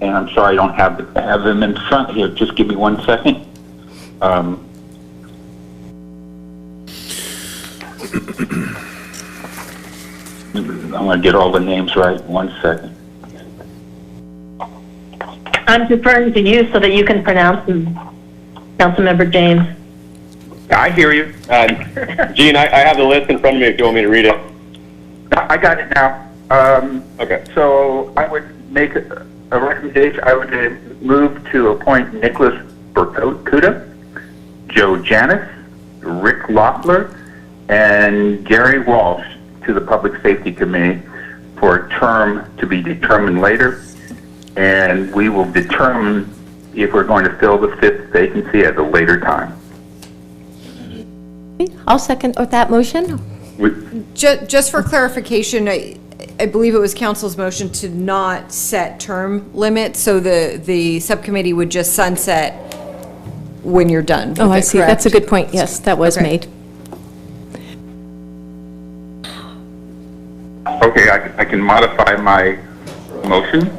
and I'm sorry I don't have them in front here. Just give me 1 second. I'm going to get all the names right. 1 second. I'm deferring to you so that you can pronounce them, Councilmember James. I hear you. Gene, I have the list in front of me if you want me to read it. I got it now. Okay. So I would make a recommendation. I would move to appoint Nicholas Berkuda, Joe Janis, Rick Loeffler, and Gary Walsh to the Public Safety Committee for a term to be determined later. And we will determine if we're going to fill the 5th vacancy at a later time. I'll second that motion. Just for clarification, I believe it was council's motion to not set term limits, so the subcommittee would just sunset when you're done with Oh, I it, see. correct? That's a good point. Yes, that was Okay. made. Okay, I can modify my motion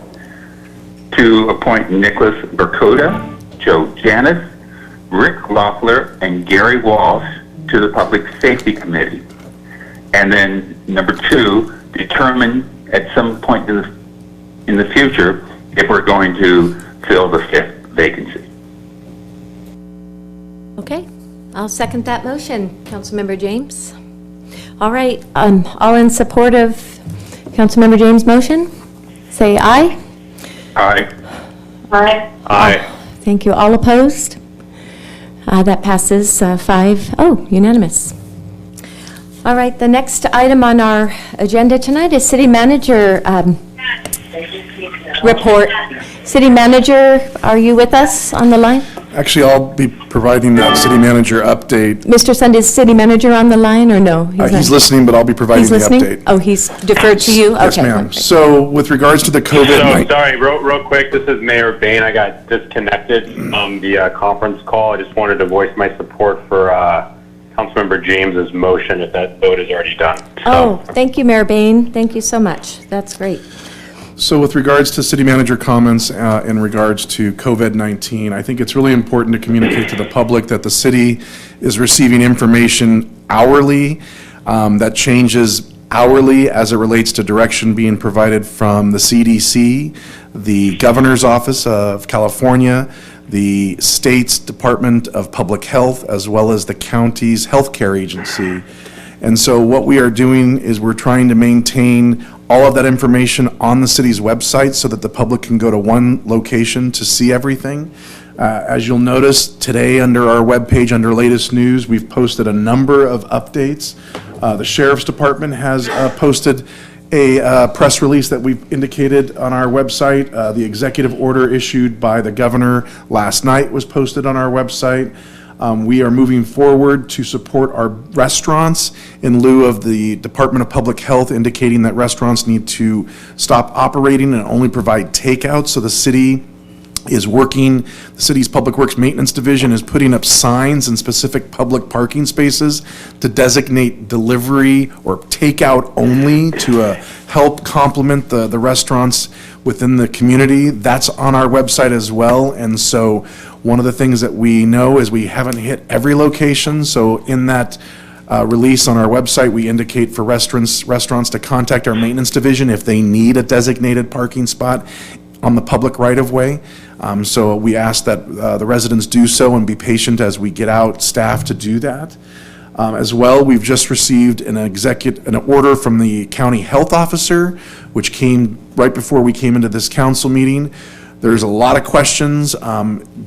to appoint Nicholas Berkuda, Joe Janis, Rick Loeffler, and Gary Walsh to the Public Safety Committee. And then number 2, determine at some point in the future if we're going to fill the 5th vacancy. Okay, I'll second that motion. Councilmember James. All right, all in support of Councilmember James' motion, say aye. Aye. Aye. Aye. Thank you. All opposed? That passes 5-0, unanimous. All right, the next item on our agenda tonight is City Manager report. City Manager, are you with us on the line? Actually, I'll be providing that city manager update. Mr. Sund, is City Manager on the line or no? He's not. listening, but I'll be providing He's the listening? update. Oh, he's deferred to you? Yes, Okay. ma'am. So with regards to the So, COVID-19. sorry, real quick, this is Mayor Bain. I got disconnected on the conference call. I just wanted to voice my support for Councilmember James's motion if that vote is already done. Oh, thank you, Mayor Bain. Thank you so much. That's great. So with regards to city manager comments in regards to COVID-19, I think it's really important to communicate to the public that the city is receiving information hourly that changes hourly as it relates to direction being provided from the CDC, the Governor's Office of California, the state's Department of Public Health, as well as the county's healthcare agency. And so what we are doing is we're trying to maintain all of that information on the city's website so that the public can go to one location to see everything. As you'll notice, today under our webpage, under latest news, we've posted a number of updates. The Sheriff's Department has posted a press release that we've indicated on our website. The executive order issued by the governor last night was posted on our website. We are moving forward to support our restaurants in lieu of the Department of Public Health indicating that restaurants need to stop operating and only provide takeout. So the city is working, the city's Public Works Maintenance Division is putting up signs in specific public parking spaces to designate delivery or takeout only to help complement the restaurants within the community. That's on our website as well. And so one of the things that we know is we haven't hit every location. So in that release on our website, we indicate for restaurants to contact our maintenance division if they need a designated parking spot on the public right-of-way. So we ask that the residents do so and be patient as we get out staff to do that. As well, we've just received an order from the county health officer, which came right before we came into this council meeting. There's a lot of questions.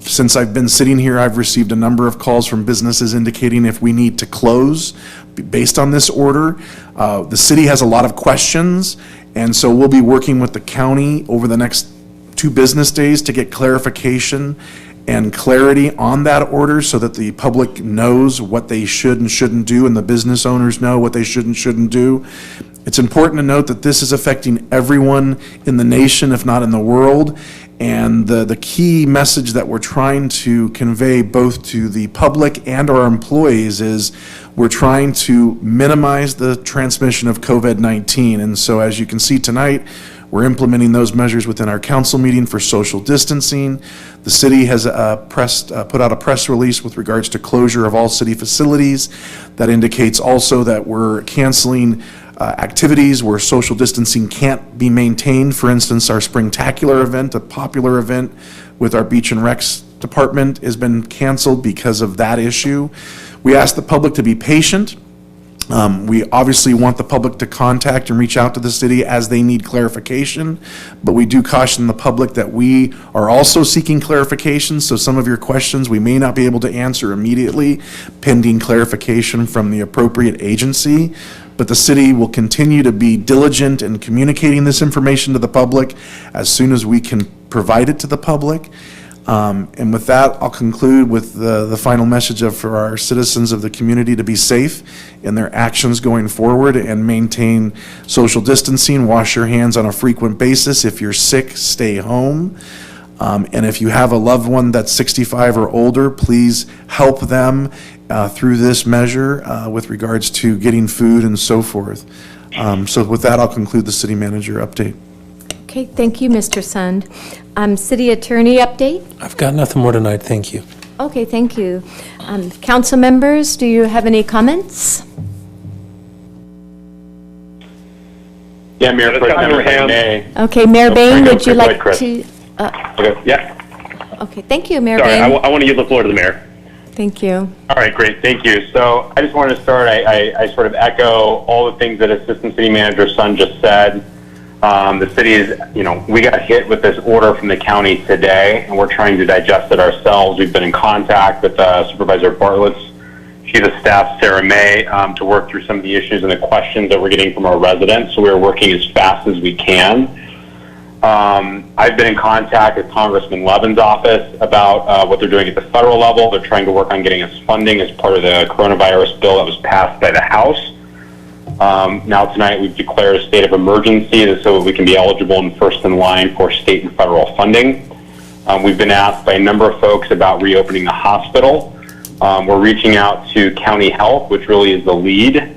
Since I've been sitting here, I've received a number of calls from businesses indicating if we need to close based on this order. The city has a lot of questions, and so we'll be working with the county over the next 2 business days to get clarification and clarity on that order so that the public knows what they should and shouldn't do and the business owners know what they should and shouldn't do. It's important to note that this is affecting everyone in the nation, if not in the world. And the key message that we're trying to convey both to the public and our employees is we're trying to minimize the transmission of COVID-19. And so as you can see tonight, we're implementing those measures within our council meeting for social distancing. The city has put out a press release with regards to closure of all city facilities. That indicates also that we're canceling activities where social distancing can't be maintained. For instance, our Springtacular event, a popular event with our Beach and Recs department, has been canceled because of that issue. We ask the public to be patient. We obviously want the public to contact and reach out to the city as they need clarification, but we do caution the public that we are also seeking clarification, so some of your questions we may not be able to answer immediately, pending clarification from the appropriate agency. But the city will continue to be diligent in communicating this information to the public as soon as we can provide it to the public. And with that, I'll conclude with the final message for our citizens of the community to be safe in their actions going forward and maintain social distancing. Wash your hands on a frequent basis. If you're sick, stay home. And if you have a loved one that's 65 or older, please help them through this measure with regards to getting food and so forth. So with that, I'll conclude the city manager update. Okay, thank you, Mr. Sund. City Attorney update? I've got nothing more tonight, thank you. Okay, thank you. Council members, do you have any comments? Yeah, Mayor Pro Tem May. Okay, Mayor Bain, would you like Chris. to? Okay, yeah. Okay, thank you, Mayor Sorry, Bain. I want to give the floor to the mayor. Thank you. All right, great, thank you. So I just wanted to start, I sort of echo all the things that Assistant City Manager Sun just said. The city is, we got hit with this order from the county today, and we're trying to digest it ourselves. We've been in contact with Supervisor Bartlett's chief of staff, Sarah May, to work through some of the issues and the questions that we're getting from our residents. So we're working as fast as we can. I've been in contact with Congressman Levin's office about what they're doing at the federal level. They're trying to work on getting us funding as part of the coronavirus bill that was passed by the House. Now tonight we've declared a state of emergency so that we can be eligible and first in line for state and federal funding. We've been asked by a number of folks about reopening the hospital. We're reaching out to County Health, which really is the lead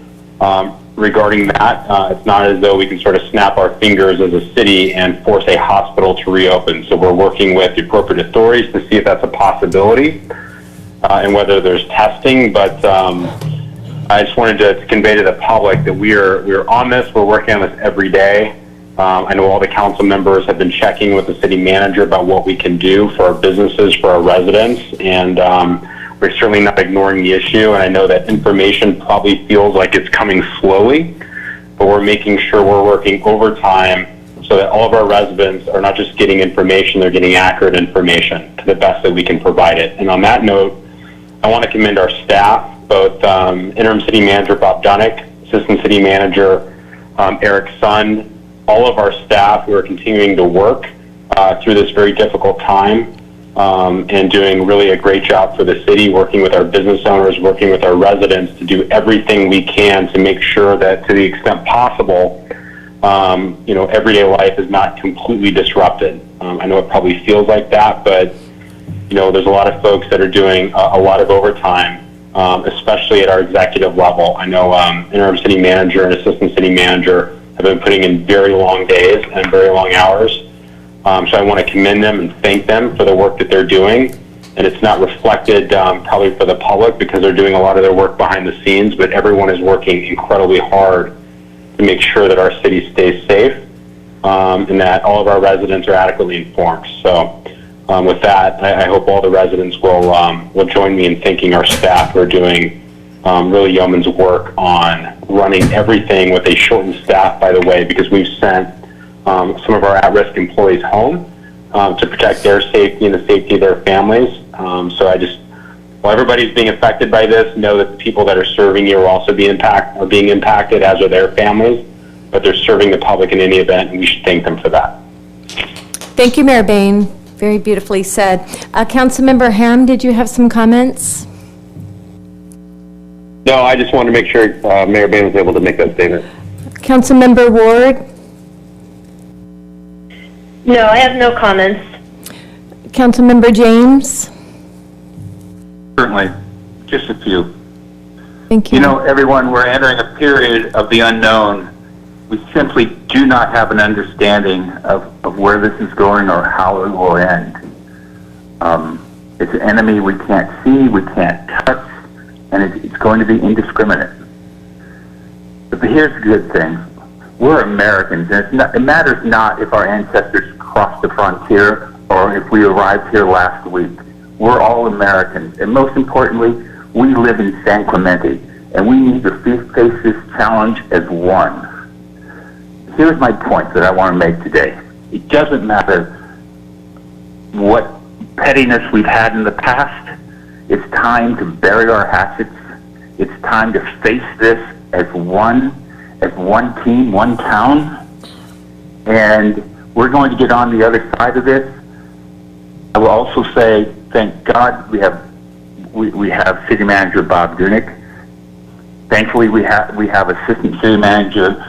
regarding that. It's not as though we can sort of snap our fingers as a city and force a hospital to reopen. So we're working with the appropriate authorities to see if that's a possibility and whether there's testing. But I just wanted to convey to the public that we're on this. We're working on this every day. I know all the council members have been checking with the city manager about what we can do for our businesses, for our residents, and we're certainly not ignoring the issue. And I know that information probably feels like it's coming slowly, but we're making sure we're working overtime so that all of our residents are not just getting information, they're getting accurate information to the best that we can provide it. And on that note, I want to commend our staff, both Interim City Manager Bob Dunnick, Assistant City Manager Eric Sun, all of our staff who are continuing to work through this very difficult time and doing really a great job for the city, working with our business owners, working with our residents to do everything we can to make sure that, to the extent possible, everyday life is not completely disrupted. I know it probably feels like that, but there's a lot of folks that are doing a lot of overtime, especially at our executive level. I know Interim City Manager and Assistant City Manager have been putting in very long days and very long hours. So I want to commend them and thank them for the work that they're doing. And it's not reflected probably for the public because they're doing a lot of their work behind the scenes, but everyone is working incredibly hard to make sure that our city stays safe and that all of our residents are adequately informed. So with that, I hope all the residents will join me in thanking our staff who are doing really yeoman's work on running everything with a shortened staff, by the way, because we've sent some of our at-risk employees home to protect their safety and the safety of their families. While everybody's being affected by this, know that the people that are serving you are also being impacted, as are their families, but they're serving the public in any event, and we should thank them for that. Thank you, Mayor Bain. Very beautifully said. Councilmember Ham, did you have some comments? No, I just wanted to make sure Mayor Bain was able to make that statement. Councilmember Ward? No, I have no comments. Councilmember James? Certainly, just a few. Thank you. Everyone, we're entering a period of the unknown. We simply do not have an understanding of where this is going or how it will end. It's an enemy we can't see, we can't touch, and it's going to be indiscriminate. But here's the good thing. We're Americans, and it matters not if our ancestors crossed the frontier or if we arrived here last week. We're all Americans, and most importantly, we live in San Clemente, and we need to face this challenge as one. Here's my point that I want to make today. It doesn't matter what pettiness we've had in the past. It's time to bury our hatchets. It's time to face this as one team, one town. And we're going to get on the other side of this. I will also say, thank God we have City Manager Bob Dunick. Thankfully, we have Assistant City Manager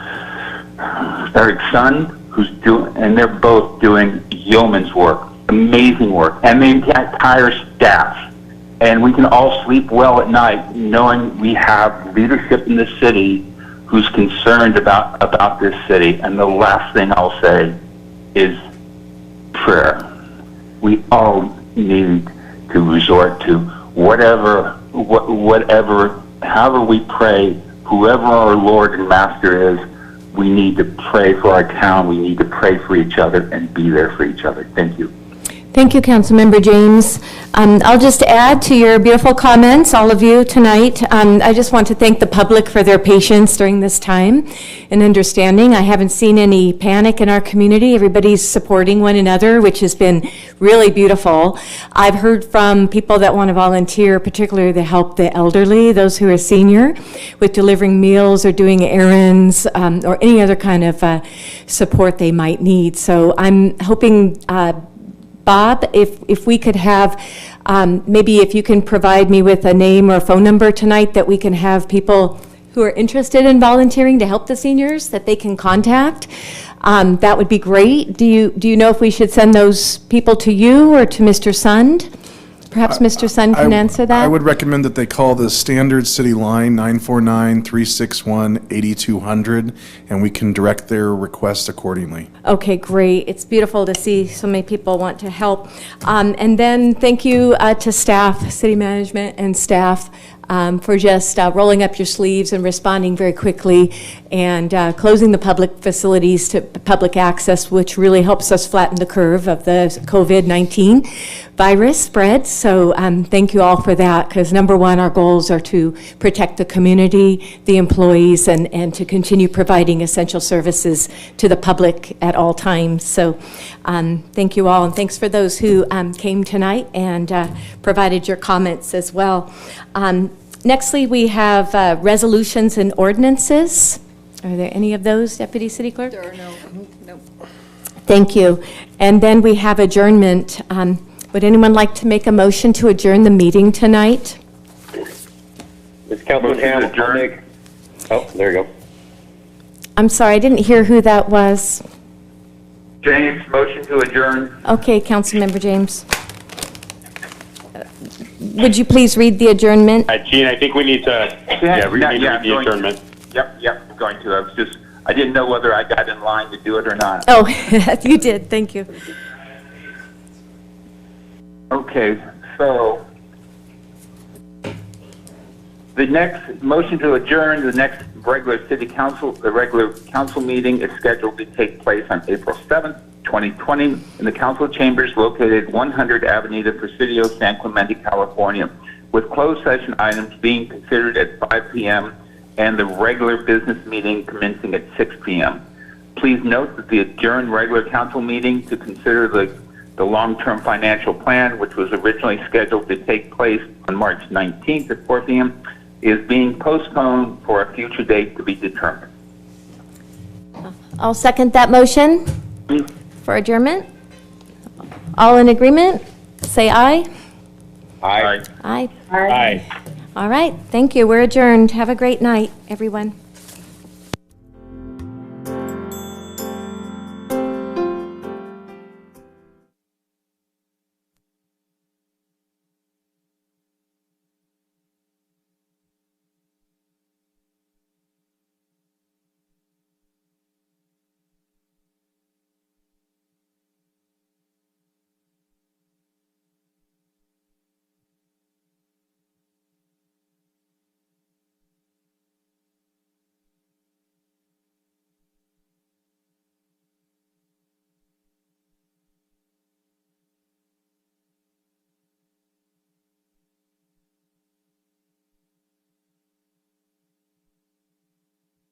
Eric Sun, who's doing, and they're both doing yeoman's work, amazing work, and the entire staff. And we can all sleep well at night knowing we have leadership in the city who's concerned about this city. And the last thing I'll say is prayer. We all need to resort to however we pray, whoever our Lord and Master is, we need to pray for our town, we need to pray for each other and be there for each other. Thank you. Thank you, Councilmember James. I'll just add to your beautiful comments, all of you tonight. I just want to thank the public for their patience during this time and understanding. I haven't seen any panic in our community. Everybody's supporting one another, which has been really beautiful. I've heard from people that want to volunteer, particularly to help the elderly, those who are senior, with delivering meals or doing errands or any other kind of support they might need. So I'm hoping Bob, if we could have, maybe if you can provide me with a name or a phone number tonight that we can have people who are interested in volunteering to help the seniors that they can contact, that would be great. Do you know if we should send those people to you or to Mr. Sund? Perhaps Mr. Sund can answer that? I would recommend that they call the standard city line, 949-361-8200, and we can direct their request accordingly. Okay, great. It's beautiful to see so many people want to help. And then thank you to staff, city management and staff, for just rolling up your sleeves and responding very quickly and closing the public facilities to public access, which really helps us flatten the curve of the COVID-19 virus spread. So thank you all for that, because number one, our goals are to protect the community, the employees, and to continue providing essential services to the public at all times. So thank you all, and thanks for those who came tonight and provided your comments as well. Nextly, we have resolutions and ordinances. Are there any of those, Deputy City Clerk? There are no. Thank you. And then we have adjournment. Would anyone like to make a motion to adjourn the meeting tonight? Ms. Councilman Ham, adjourn. Oh, there you go. I'm sorry, I didn't hear who that was. James, motion to adjourn. Okay, Councilmember James. Would you please read the adjournment? Gene, I think we need to, read the adjournment. Yep, I'm going to. I didn't know whether I got in line to do it or not. Oh, you did, thank you. Okay, so the next motion to adjourn, the next regular council meeting is scheduled to take place on April 7th, 2020 in the council chambers located 100 Avenida Presidio, San Clemente, California, with closed session items being considered at 5 p.m. and the regular business meeting commencing at 6 p.m. Please note that the adjourned regular council meeting to consider the long-term financial plan, which was originally scheduled to take place on March 19th at 4 p.m., is being postponed for a future date to be determined. I'll second that motion for adjournment. All in agreement? Say aye. Aye. Aye. Aye. All right, thank you. We're adjourned. Have a great night, everyone.